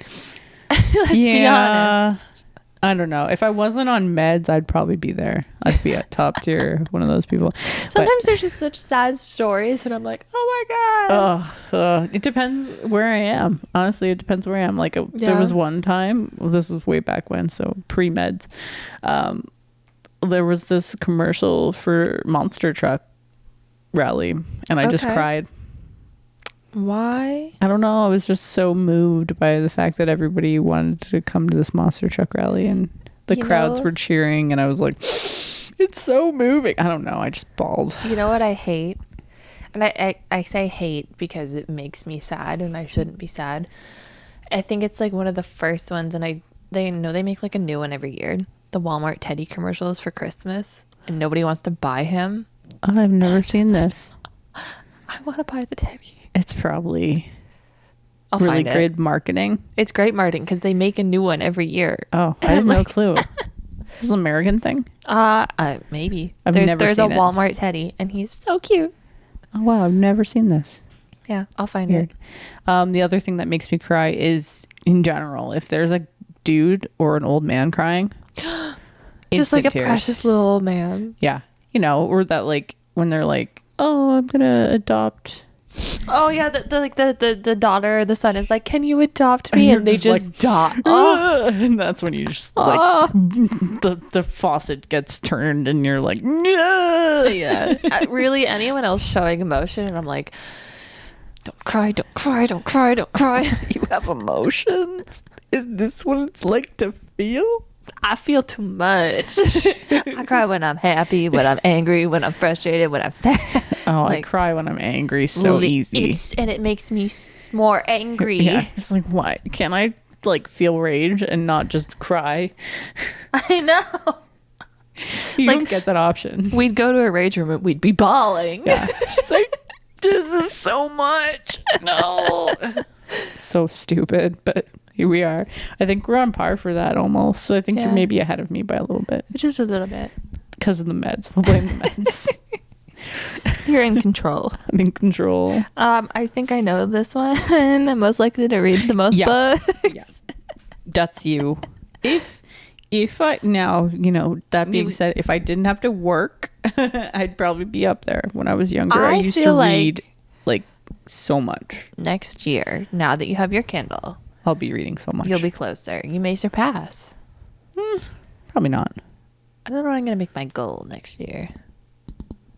Let's be honest. I don't know. If I wasn't on meds, I'd probably be there. I'd be at top tier, one of those people. Sometimes there's just such sad stories, and I'm like, oh my god. It depends where I am. Honestly, it depends where I am. Like, there was one time, this was way back when, so pre-meds, there was this commercial for Monster Truck Rally, and I just cried. Why? I don't know. I was just so moved by the fact that everybody wanted to come to this monster truck rally and the crowds were cheering, and I was like, it's so moving. I don't know. I just bawled. You know what I hate? And I say hate because it makes me sad, and I shouldn't be sad. I think it's like one of the first ones, and they know they make like a new one every year. The Walmart Teddy commercials for Christmas, and nobody wants to buy him. I've never seen this. I want to buy the Teddy. It's probably I'll really find it. great marketing. It's great marketing because they make a new one every year. Oh, I had no clue. This is an American thing? Maybe. I've There's never a seen it. Walmart Teddy, and he's so cute. Oh, wow. I've never seen this. Yeah, I'll find Weird. it. The other thing that makes me cry is, in general, if there's a dude or an old man crying, Just like a instant tears. precious little old man. Yeah. You know, or that like when they're like, oh, I'm going to adopt. Oh yeah, the daughter or the son is like, can you adopt me? you're And they just just die. Oh. And that's when you just like the faucet gets turned and you're like, no. Yeah. Really, anyone else showing emotion, and I'm like, don't cry, don't cry, don't cry, don't cry. You have emotions? Is this what it's like to feel? I feel too much. I cry when I'm happy, when I'm angry, when I'm frustrated, when I'm sad. Oh, I Like, cry when I'm angry so easy. And it makes me more angry. Yeah, it's like, why can't I like feel rage and not just cry? I know. You Like- don't get that option. We'd go to a rage room and we'd be bawling. Yeah, it's like, this is so much. No, so stupid, but here we are. I think we're on par for that almost. So I think you're Yeah. maybe ahead of me by a little bit Just a little bit. because of the meds. We'll blame the meds. You're in control. I'm in control. I think I know this one. I'm most likely to read the most Yeah. books. Yeah. That's you. If I now, you know, that being said, if I didn't have to work, I'd probably be up there. When I was younger, I used to feel like read like so much. next year, now that you have your Kindle, I'll be reading so much. you'll be closer. You may surpass. Probably not. I don't know. I'm gonna make my goal next year.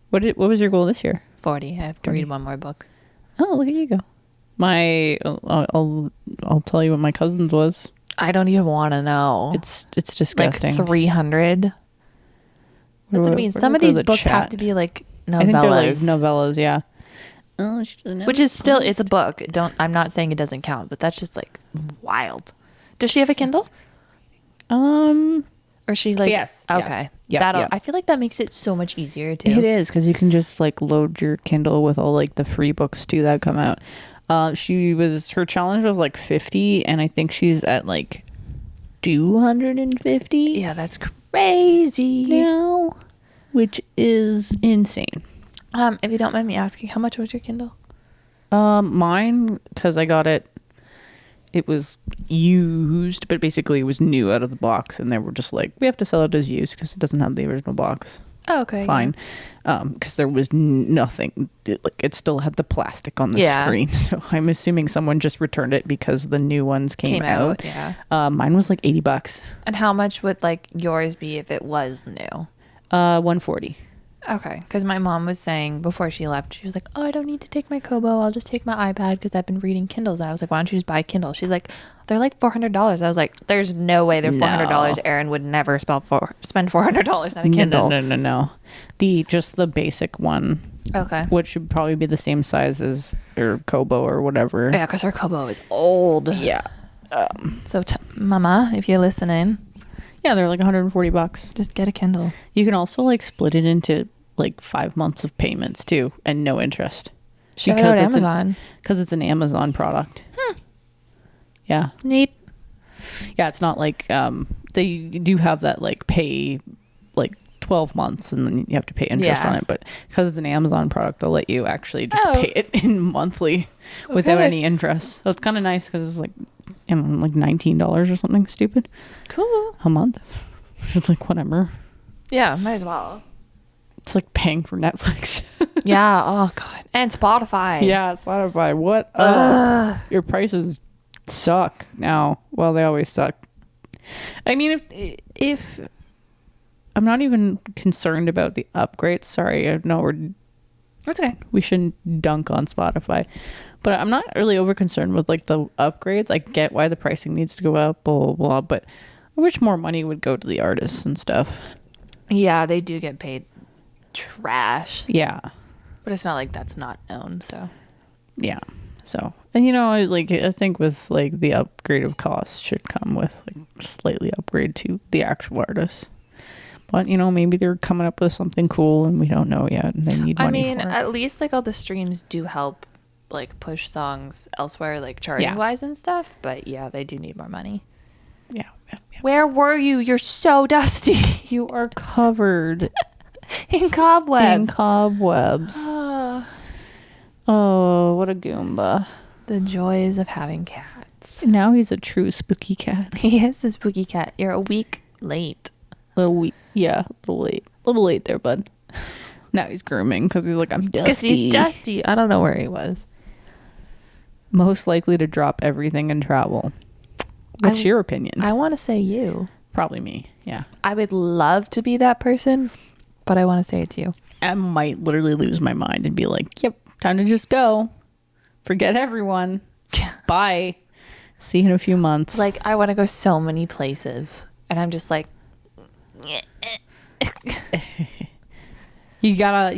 What was your goal this year? 40. I have to 40. read one more book. Oh, look at you go. I'll tell you what my cousin's was. I don't even want to know. It's disgusting. Like 300. What does it mean? Some of these books have to be like novellas. I think they're like novellas. Yeah. Oh, Which is still, it's a book. I'm not saying it doesn't count, but that's just like wild. Does she have a Kindle? Or she like, Yes. Yeah. Okay. Yeah, yeah. I feel like that makes it so much easier too. It is, because you can just like load your Kindle with all like the free books too that come out. Her challenge was like 50, and I think she's at like 250 Yeah, that's crazy. now, which is insane. If you don't mind me asking, how much was your Kindle? Mine, because I got it, it was used, but basically it was new out of the box, and they were just like, we have to sell it as used because it doesn't have the original box. Oh, okay. Fine. Because there was nothing, it still had the plastic on the screen, so I'm assuming someone just returned it because the new ones came out. Yeah. Mine was like $80. And how much would like yours be if it was new? 140. Okay, because my mom was saying before she left, she was like, "Oh, I don't need to take my Kobo. I'll just take my iPad because I've been reading Kindles." And I was like, "Why don't you just buy a Kindle?" She's like, "They're like $400." I was like, "There's no way they're $400. Aaron would never spend $400 on a Kindle." No. Just the basic one. Okay. Which should probably be the same size as or Kobo or whatever. Yeah, because her Kobo is old. Yeah. So, Mama, if you're listening, Yeah, they're like $140. just get a Kindle. You can also like split it into like 5 months of payments too, and no interest. Shout out Amazon. Because it's an Amazon product. Yeah. Neat. Yeah, it's not like they do have that like pay like 12 months and then you have to pay interest on it, but because it's an Amazon product, they'll let you actually just pay it in monthly without any interest. So it's kind of nice because it's like, you know, like $19 or something stupid Cool. a month. It's like whatever. Yeah, might as well. It's like paying for Netflix. Yeah. Oh God. And Spotify. Yeah, Spotify. What? Your prices suck now. Well, they always suck. I mean, if I'm not even concerned about the upgrades. Sorry, I know we're That's okay. We shouldn't dunk on Spotify. But I'm not really over concerned with like the upgrades. I get why the pricing needs to go up, blah, blah, blah. But I wish more money would go to the artists and stuff. Yeah, they do get paid trash. Yeah. But it's not like that's not known, so. Yeah. So, and you know, I think with like the upgrade of cost should come with like slightly upgrade to the actual artists. But you know, maybe they're coming up with something cool and we don't know yet, and they need money for it. At least like all the streams do help like push songs elsewhere, like charting wise and stuff. But yeah, they do need more money. Yeah. Where were you? You're so dusty. You are covered in cobwebs. in cobwebs. Oh, what a Goomba. The joys of having cats. Now he's a true spooky cat. He is a spooky cat. You're a week late. Little late there, bud. Now he's grooming because he's like, I'm dusty. Because he's dusty. I don't know where he was. Most likely to drop everything and travel. What's your opinion? I want to say you. Probably me. Yeah. I would love to be that person, but I want to say it's you. I might literally lose my mind and be like, yep, time to just go. Forget everyone. Bye. See you in a few months. Like, I want to go so many places. And I'm just like, you gotta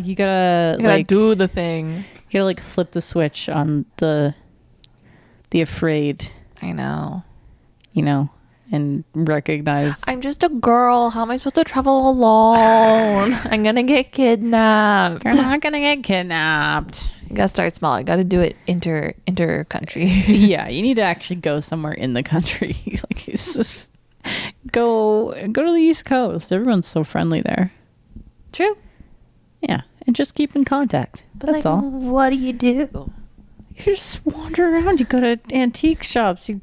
like do the thing. You gotta like flip the switch on the afraid. I know. You know, and recognize I'm just a girl. How am I supposed to travel alone? I'm gonna get kidnapped. you're not gonna get kidnapped. You gotta start small. I gotta do it inter country. Yeah, you need to actually go somewhere in the country. Like, it's just go to the East Coast. Everyone's so friendly there. True. Yeah, and just keep in contact. But that's like, all. what do? You just wander around. You go to antique shops. You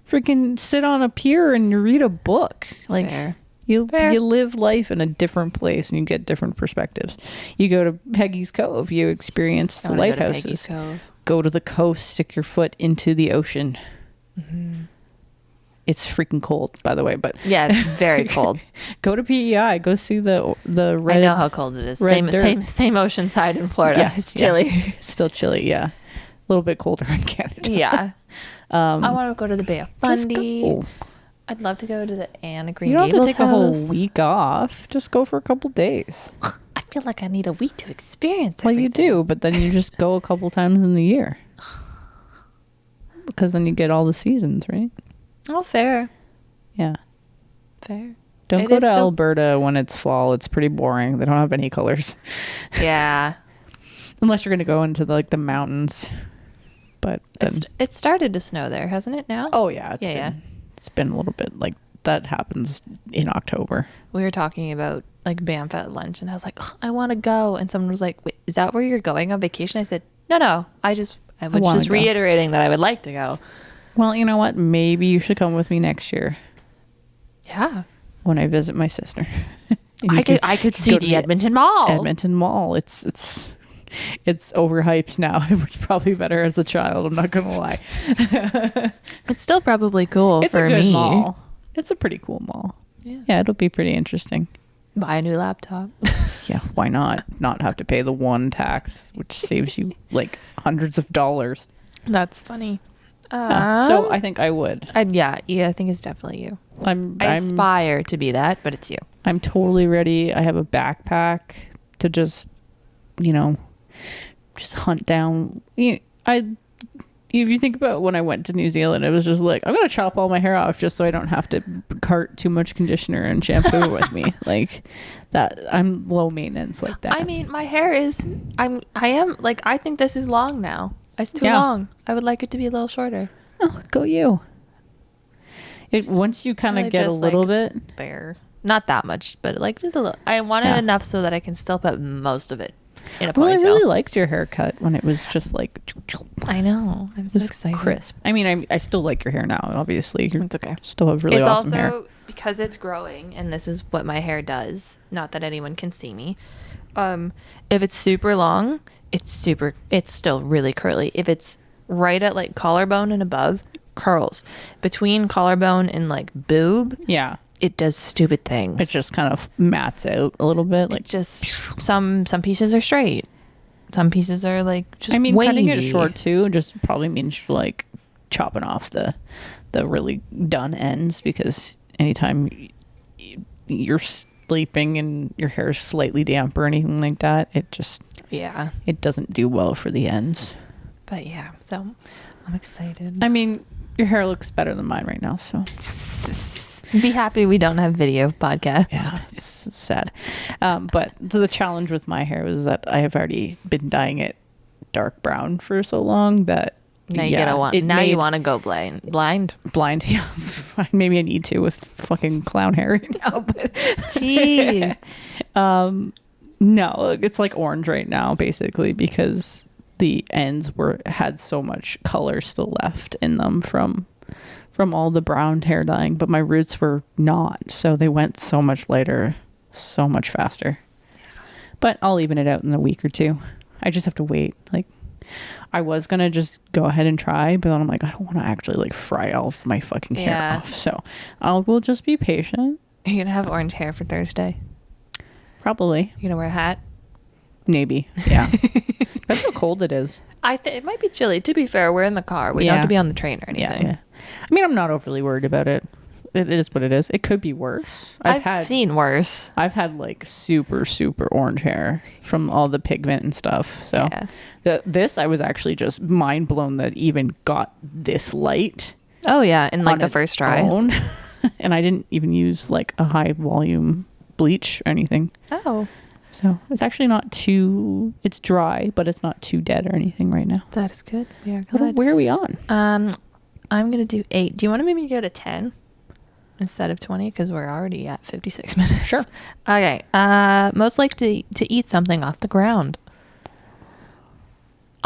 freaking sit on a pier and you read a book. Like, Fair. You Fair. live life in a different place and you get different perspectives. You go to Peggy's Cove. You experience the lighthouses. Go to the coast. Stick your foot into the ocean. Mm-hmm. It's freaking cold, by the way. But yeah, it's very cold. Go to PEI. Go see the red. I know how cold it is. Same oceanside in Florida. Yeah, it's chilly. Yeah. It's still chilly. Yeah, a little bit colder in Canada. Yeah. I want to go to the Bay of Fundy. I'd love to go to the Anne of Green Gables. You don't have to take a whole week off. Just go for a couple days. I feel like I need a week to experience everything. Well, you do, but then you just go a couple times in the year. Because then you get all the seasons, right? Oh, fair. Yeah. Fair. Don't go to Alberta when it's fall. It's pretty boring. They don't have any colors. Yeah. Unless you're going to go into the mountains. But then... It started to snow there, hasn't it now? Oh, yeah. It's been a little bit like that happens in October. We were talking about like Banff at lunch and I was like, oh, I want to go. And someone was like, wait, is that where you're going on vacation? I said, no. I was just reiterating that I would like to go. Well, you know what? Maybe you should come with me next year. Yeah. When I visit my sister. I could see the Edmonton Mall. Edmonton Mall. It's overhyped now. It was probably better as a child. I'm not gonna lie. It's still probably cool for me. Mall. It's a pretty cool mall. Yeah, it'll be pretty interesting. Buy a new laptop. Yeah, why not? Not have to pay the one tax, which saves you like hundreds of dollars. That's funny. So I think I would. I think it's definitely you. I aspire to be that, but it's you. I'm totally ready. I have a backpack to just hunt down. If you think about when I went to New Zealand, it was just like, I'm going to chop all my hair off just so I don't have to cart too much conditioner and shampoo with me. Like that. I'm low maintenance like that. I mean, my hair is, I think this is long now. It's too long. I would like it to be a little shorter. Oh, go you. Once you kind of get a little bit there. Not that much, but like just a little. I want it enough so that I can still put most of it in a ponytail. Well, I really liked your haircut when it was just like. I know. I'm so excited. Crisp. I mean, I still like your hair now. Obviously, it's okay. Still have really awesome hair. It's also because it's growing, and this is what my hair does. Not that anyone can see me. If it's super long, it's still really curly. If it's right at like collarbone and above, curls. Between collarbone and like boob, it does stupid things. It just kind of mats out a little bit. Like just some pieces are straight, some pieces are like just I mean, cutting it wavy. short too just probably means like chopping off the really done ends, because anytime you're sleeping and your hair is slightly damp or anything like that, Yeah. it doesn't do well for the ends. But yeah, so I'm excited. I mean, your hair looks better than mine right now, so Be happy we don't have video podcasts. yeah, it's sad. But the challenge with my hair was that I have already been dyeing it dark brown for so long that Now you want to go blind. blind. Yeah, maybe I need to with fucking clown hair right now. But Jeez. no, it's like orange right now, basically, because the ends had so much color still left in them from all the brown hair dyeing, but my roots were not, so they went so much lighter, so much faster. But I'll even it out in a week or two. I just have to wait. Like, I was gonna just go ahead and try, but then I'm like, I don't want to actually like fry all of my fucking hair off, so we'll just be patient. Are you gonna have orange hair for Thursday? Probably. You gonna wear a hat? Maybe. Yeah. That's how cold it is. It might be chilly. To be fair, we're in the car. We don't have to be on the train or anything. Yeah. I mean, I'm not overly worried about it. It is what it is. It could be worse. I've seen worse. I've had like super, super orange hair from all the pigment and stuff. So this, I was actually just mind blown that it even got this light. Oh yeah, in like the first try. And I didn't even use like a high volume bleach or anything. Oh. So it's actually not too, it's dry, but it's not too dead or anything right now. That is good. We are glad. Where are we on? I'm going to do 8. Do you want to maybe go to 10 instead of 20? Because we're already at 56 minutes. Sure. Okay. Most likely to eat something off the ground.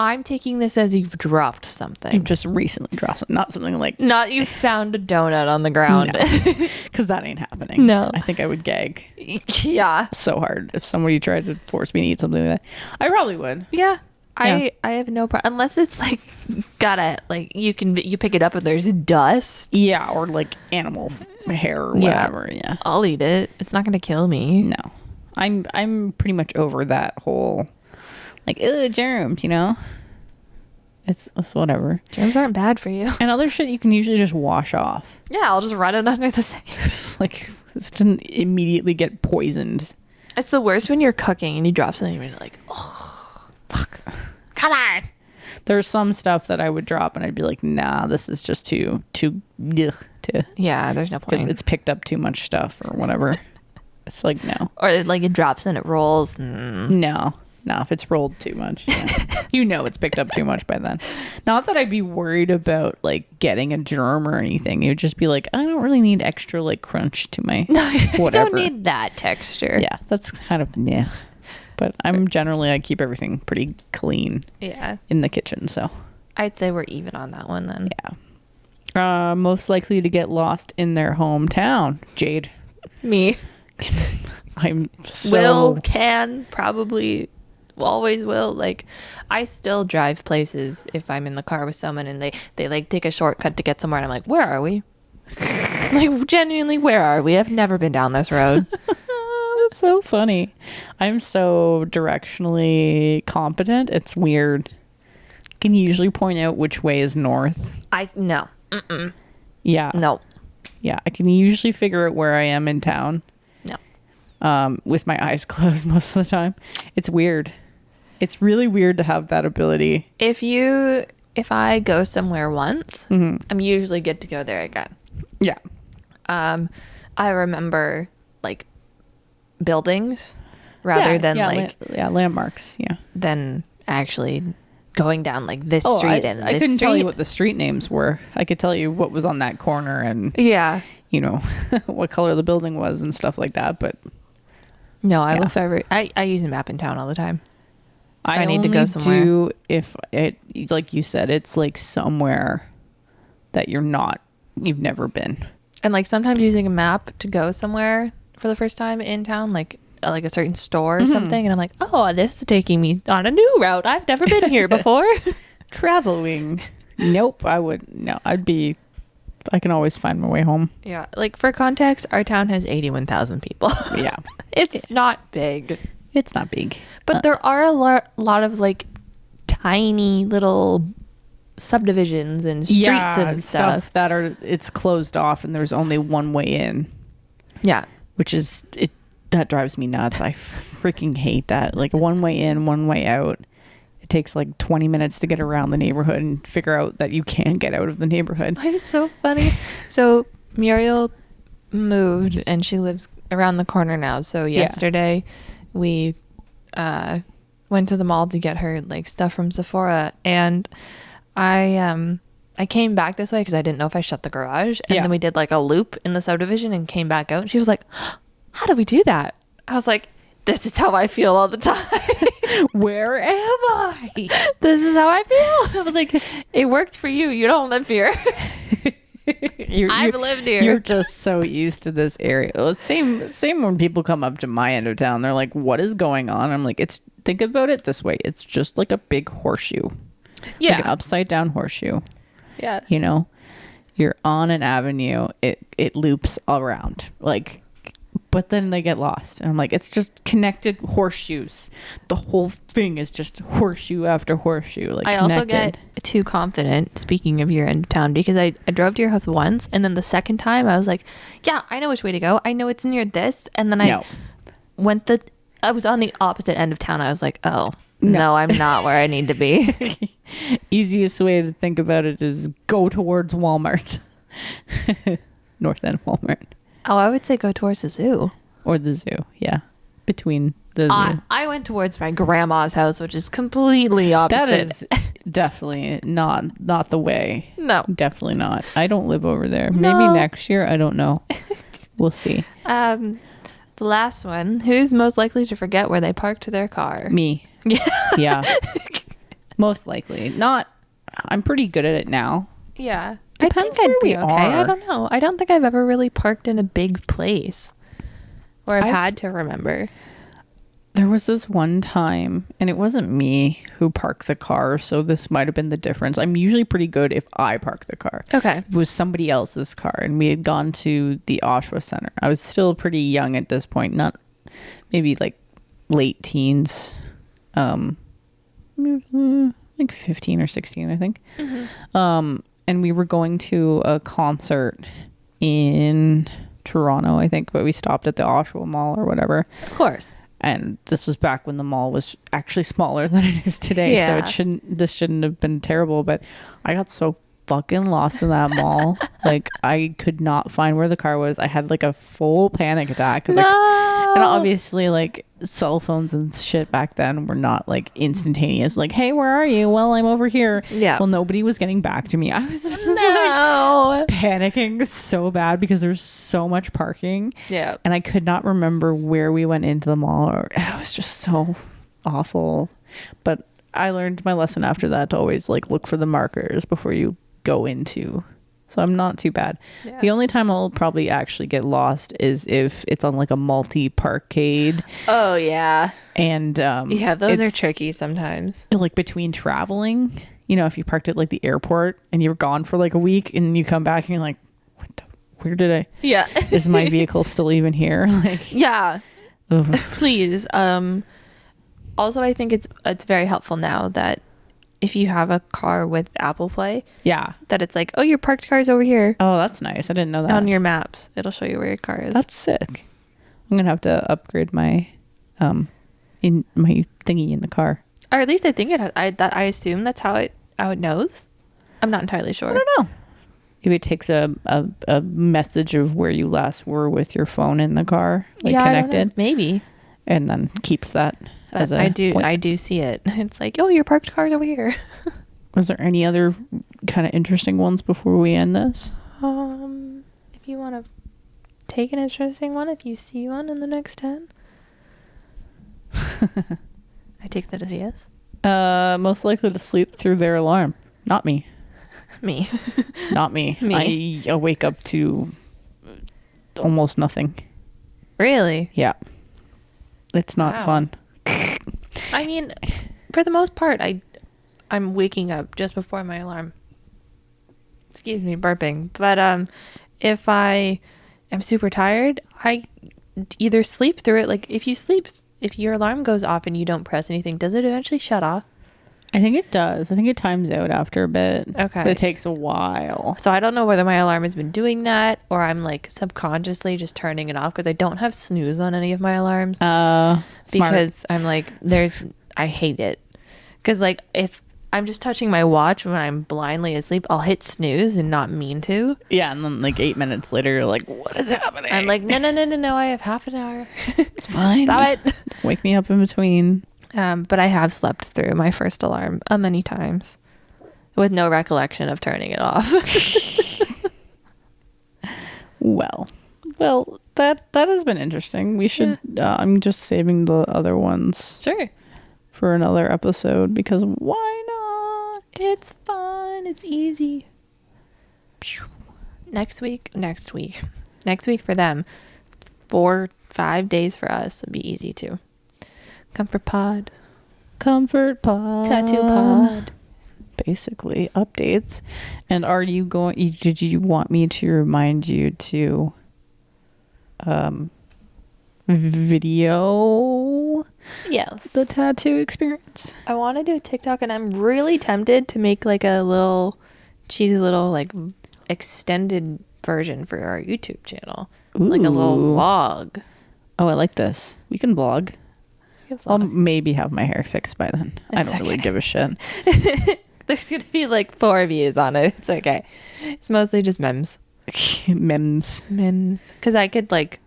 I'm taking this as you've dropped something. You've just recently dropped something, not something like... Not you found a donut on the ground. Because that ain't happening. No. I think I would gag Yeah. so hard if somebody tried to force me to eat something like that. I probably would. Yeah. I have no problem. Unless it's like, you pick it up and there's dust. Yeah, or like animal hair or whatever. Yeah. I'll eat it. It's not going to kill me. No. I'm pretty much over that whole... like, germs, you know? It's whatever. Germs aren't bad for you. And other shit you can usually just wash off. Yeah, I'll just run it under the sink. Like, this didn't immediately get poisoned. It's the worst when you're cooking and you drop something and you're like, oh, fuck. Come on. There's some stuff that I would drop and I'd be like, nah, this is just too Yeah, there's no point. it's picked up too much stuff or whatever. It's like, no. Or like it drops and it rolls. No, if it's rolled too much, you know it's picked up too much by then. Not that I'd be worried about like getting a germ or anything. It would just be like, I don't really need extra like crunch to my whatever. I don't need that texture. Yeah, that's kind of But I keep everything pretty clean. Yeah. In the kitchen, so I'd say we're even on that one then. Yeah. Most likely to get lost in their hometown, Jade. Me. I'm so can probably always will. Like, I still drive places if I'm in the car with someone and they like take a shortcut to get somewhere and I'm like, where are we? Like, genuinely, where are we? I've never been down this road. That's so funny. I'm so directionally competent. It's weird. Can you usually point out which way is north? No. Yeah. No. Yeah, I can usually figure out where I am in town. No. With my eyes closed most of the time. It's weird. It's really weird to have that ability. If I go somewhere once, I'm usually good to go there again. Yeah. I remember like buildings rather than landmarks. Yeah. Than actually going down like this street and this I couldn't street. tell you what the street names were. I could tell you what was on that corner and you know what color the building was and stuff like that. But no, I will forever. I use a map in town all the time. I need to go somewhere. Do if it, like you said, it's like somewhere that you've never been. And like sometimes using a map to go somewhere for the first time in town, like a certain store or something, and I'm like, oh, this is taking me on a new route. I've never been here before. Traveling. Nope, I would. No, I can always find my way home. Yeah, like for context, our town has 81,000 people. Yeah. It's not big. It's not big. But there are a lot of like tiny little subdivisions and streets and stuff that it's closed off and there's only one way in. Yeah. Which is that drives me nuts. I freaking hate that. Like one way in, one way out. It takes like 20 minutes to get around the neighborhood and figure out that you can't get out of the neighborhood. It's so funny. So Muriel moved and she lives around the corner now. So yesterday we went to the mall to get her like stuff from Sephora, and I came back this way because I didn't know if I shut the garage, and then we did like a loop in the subdivision and came back out, and she was like, how do we do that? I was like, this is how I feel all the time. Where am I? This is how I feel. I was like, it worked for you. You don't live here. I've lived here. You're just so used to this area. Well, same when people come up to my end of town. They're like, what is going on? I'm like, think about it this way. It's just like a big horseshoe. Yeah. Like an upside down horseshoe. Yeah. You know, you're on an avenue. It loops around. Like, but then they get lost. And I'm like, it's just connected horseshoes. The whole thing is just horseshoe after horseshoe. Like, I connected. also get too confident, speaking of your end of town, because I drove to your house once, and then the second time I was like, yeah, I know which way to go. I know it's near this. And then I was on the opposite end of town. I was like, oh, no, I'm not where I need to be. Easiest way to think about it is go towards Walmart. North End Walmart. Oh, I would say go towards the zoo. Or the zoo, yeah. Between the zoo. I went towards my grandma's house, which is completely opposite. That is definitely not the way. No. Definitely not. I don't live over there. No. Maybe next year. I don't know. We'll see. The last one. Who's most likely to forget where they parked their car? Me. Yeah. Yeah. Most likely. I'm pretty good at it now. Yeah. Depends I think where I'd be we okay. are. I don't know. I don't think I've ever really parked in a big place where I've had to remember. There was this one time, and it wasn't me who parked the car, so this might have been the difference. I'm usually pretty good if I park the car. Okay. It was somebody else's car, and we had gone to the Oshawa Center. I was still pretty young at this point, not maybe like late teens, like 15 or 16, I think. Mm-hmm. And we were going to a concert in Toronto, I think, but we stopped at the Oshawa Mall or whatever. Of course. And this was back when the mall was actually smaller than it is today. Yeah. So this shouldn't have been terrible, but I got so fucking lost in that mall. Like, I could not find where the car was. I had like a full panic attack. No. And obviously, like, cell phones and shit back then were not like instantaneous. Like, hey, where are you? Well, I'm over here. Yeah. Well, nobody was getting back to me. I was just No. panicking so bad because there's so much parking. Yeah. And I could not remember where we went into the mall. It was just so awful. But I learned my lesson after that to always like look for the markers before you go into. So I'm not too bad. Yeah. The only time I'll probably actually get lost is if it's on like a multi-parkade. Oh, yeah. And yeah, those are tricky sometimes. Like between traveling, you know, if you parked at like the airport and you were gone for like a week and you come back and you're like, where did I? Yeah. Is my vehicle still even here? Like, yeah. Ugh. Please. Also, I think it's very helpful now that if you have a car with Apple Play, yeah, that it's like, oh, your parked car's over here. Oh, that's nice. I didn't know that. On your maps, it'll show you where your car is. That's sick. I'm gonna have to upgrade my in my thingy in the car. Or at least I think it. I assume that's how it knows. I'm not entirely sure. I don't know. Maybe it takes a message of where you last were with your phone in the car, like connected. Maybe. And then keeps that as a I do point. I do see it. It's like, oh, your parked car's over here. Was there any other kind of interesting ones before we end this? If you want to take an interesting one, if you see one in the next 10. I take that as yes. Most likely to sleep through their alarm. Not me. Me. Not me. Me. I wake up to almost nothing. Really? Yeah. It's not fun. I mean, for the most part, I'm waking up just before my alarm. Excuse me, burping. But if I am super tired, I either sleep through it. Like if you sleep if your alarm goes off and you don't press anything, does it eventually shut off? I think it does. I think it times out after a bit. Okay. But it takes a while. So I don't know whether my alarm has been doing that or I'm like subconsciously just turning it off because I don't have snooze on any of my alarms. Smart. Because I'm like, I hate it. Because like if I'm just touching my watch when I'm blindly asleep, I'll hit snooze and not mean to. Yeah, and then like 8 minutes later, you're like, what is happening? I'm like, no, I have half an hour. It's fine. Stop it. Wake me up in between. But I have slept through my first alarm many times with no recollection of turning it off. Well, that has been interesting. We should. I'm just saving the other ones Sure. for another episode because why not? It's fun. It's easy. Next week for them. 4-5 days for us. It'd be easy too. Comfort pod. Tattoo pod. Basically updates. And are you going? Did you want me to remind you to video Yes. the tattoo experience? I want to do a TikTok and I'm really tempted to make like a little cheesy little like extended version for our YouTube channel. Like a little Ooh. vlog. Oh, I like this. We can vlog. I'll Vlog. maybe have my hair fixed by then. I It's don't really okay. give a shit. There's going to be like 4 views on it. It's okay. It's mostly just memes. Memes. Because I could like,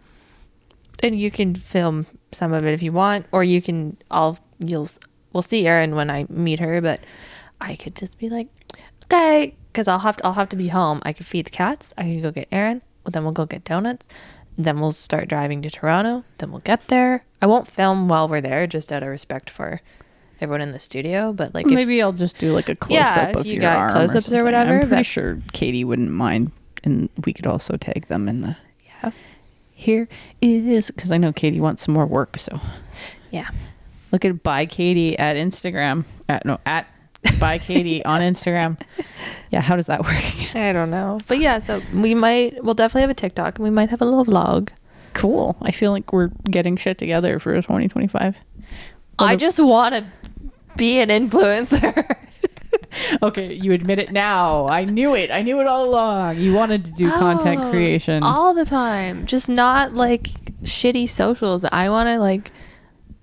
and you can film some of it if you want, or you can, we'll see Erin when I meet her, but I could just be like, okay, because I'll have to be home. I could feed the cats. I could go get Erin. Then we'll go get donuts. Then we'll start driving to Toronto. Then we'll get there. I won't film while we're there, just out of respect for everyone in the studio. But like, Maybe I'll just do like a close up if of you your got arm close-ups or something. whatever, I'm pretty but- sure Katie wouldn't mind, and we could also tag them in the. Yeah. Here is because I know Katie wants some more work. So yeah. look at By Katie at Instagram. At By Katie on Instagram. Yeah, how does that work? I don't know. But yeah, so we'll definitely have a TikTok and we might have a little vlog. Cool. I feel like we're getting shit together for 2025. I just want to be an influencer. Okay, you admit it now. I knew it. I knew it all along. You wanted to do content creation. all the time. Just not like shitty socials. I want to like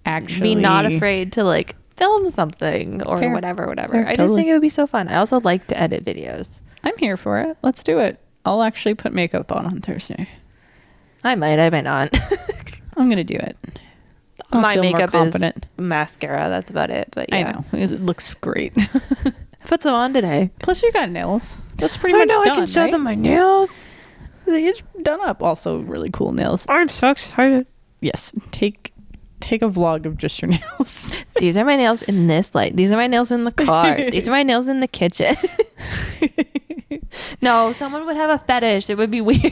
Actually, be not afraid to like film something or Fair. whatever. Fair, I just totally. think it would be so fun. I also like to edit videos. I'm here for it. Let's do it. I'll actually put makeup on Thursday. I might not. I'm gonna do it. I'll My feel more makeup is confident. mascara. That's about it. But yeah, I know it looks great. I put some on today. Plus, you got nails. That's pretty I much know done. I can show right? them my nails. It's done up. Also, really cool nails. I'm so excited. Yes, take a vlog of just your nails. These are my nails in this light. These are my nails in the car. These are my nails in the kitchen. No, someone would have a fetish. It would be weird.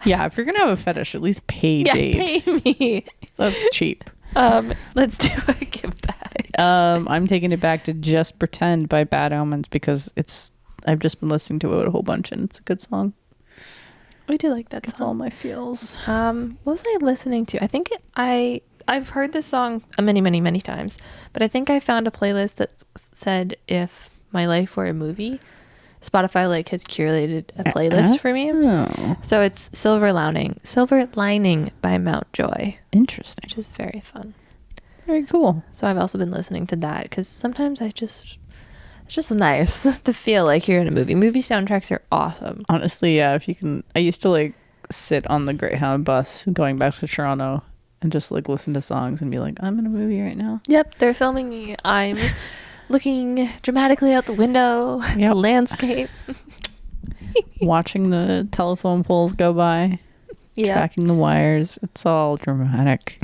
Yeah, if you're gonna have a fetish, at least pay Yeah, Jade. pay me. That's cheap. Let's do a give back. I'm taking it back to Just Pretend by Bad Omens because I've just been listening to it a whole bunch and it's a good song. We do like that It's all song. my feels. What was I listening to? I think I've heard this song many times, but I think I found a playlist that said if my life were a movie. Spotify like has curated a playlist for me. Oh, So it's Silver Lining by Mount Joy, interesting. which is very fun. Very cool. So I've also been listening to that because sometimes it's just nice to feel like you're in a movie. Movie soundtracks are awesome. Honestly, yeah, if you can, I used to like sit on the Greyhound bus going back to Toronto and just like listen to songs and be like, I'm in a movie right now. Yep, they're filming me. I'm looking dramatically out the window, at the Yep. landscape. Watching the telephone poles go by, tracking the wires. It's all dramatic.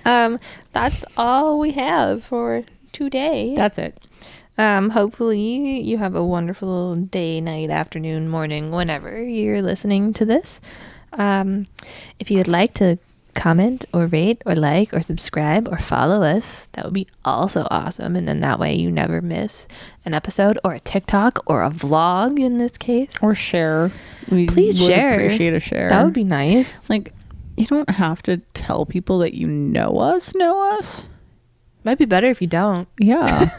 That's all we have for today. That's it. Hopefully you have a wonderful day, night, afternoon, morning, whenever you're listening to this. If you would like to comment or rate or like or subscribe or follow us, that would be also awesome. And then that way you never miss an episode or a TikTok or a vlog in this case. Or share. We Please would share. appreciate a share. That would be nice. like You don't have to tell people that you know us. Might be better if you don't. Yeah.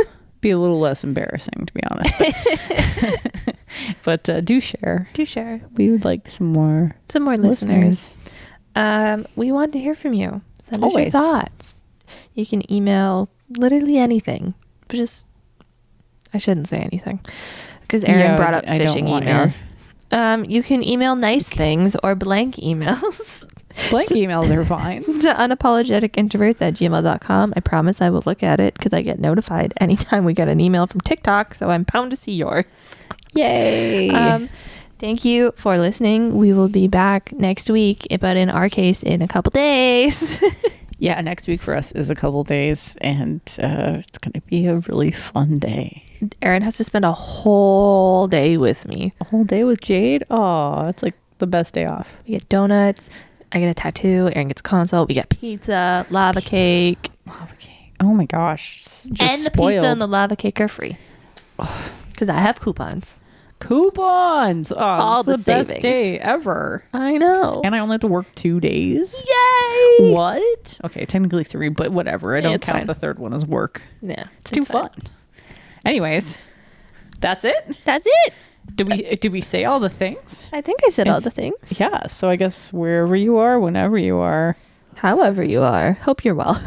Be a little less embarrassing, to be honest. But do share. Do share. We would like some more listeners. We want to hear from you. Send us your Always. thoughts. You can email literally anything. But just, I shouldn't say anything. Because Aaron Yeah, brought up I don't phishing want emails. You can email nice things or blank emails Blank emails are fine. to unapologeticintroverts@gmail.com. I promise I will look at it because I get notified anytime we get an email from TikTok. So I'm bound to see yours. Yay. Thank you for listening. We will be back next week, but in our case, in a couple days. Yeah, next week for us is a couple days, and it's going to be a really fun day. Aaron has to spend a whole day with me. A whole day with Jade? Oh, it's like the best day off. We get donuts. I get a tattoo. Aaron gets a consult. We get pizza, lava cake. Lava cake. Oh my gosh. Just And the spoiled. pizza and the lava cake are free. Because I have coupons. Coupons. Oh, All this is the the best savings. day ever. I know. And I only have to work 2 days. Yay! What? Okay, technically 3, but whatever. I don't It's count fine. the third one as work. Yeah. It's too fun. Anyways, that's it. That's it. Did we say all the things? I think I said all It's- the things. Yeah, so I guess wherever you are, whenever you are, However you are. Hope you're well.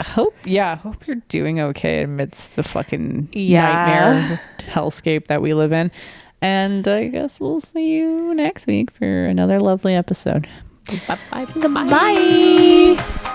hope you're doing okay amidst the fucking Yeah. nightmare hellscape that we live in. And I guess we'll see you next week for another lovely episode. Bye bye. Goodbye. Bye.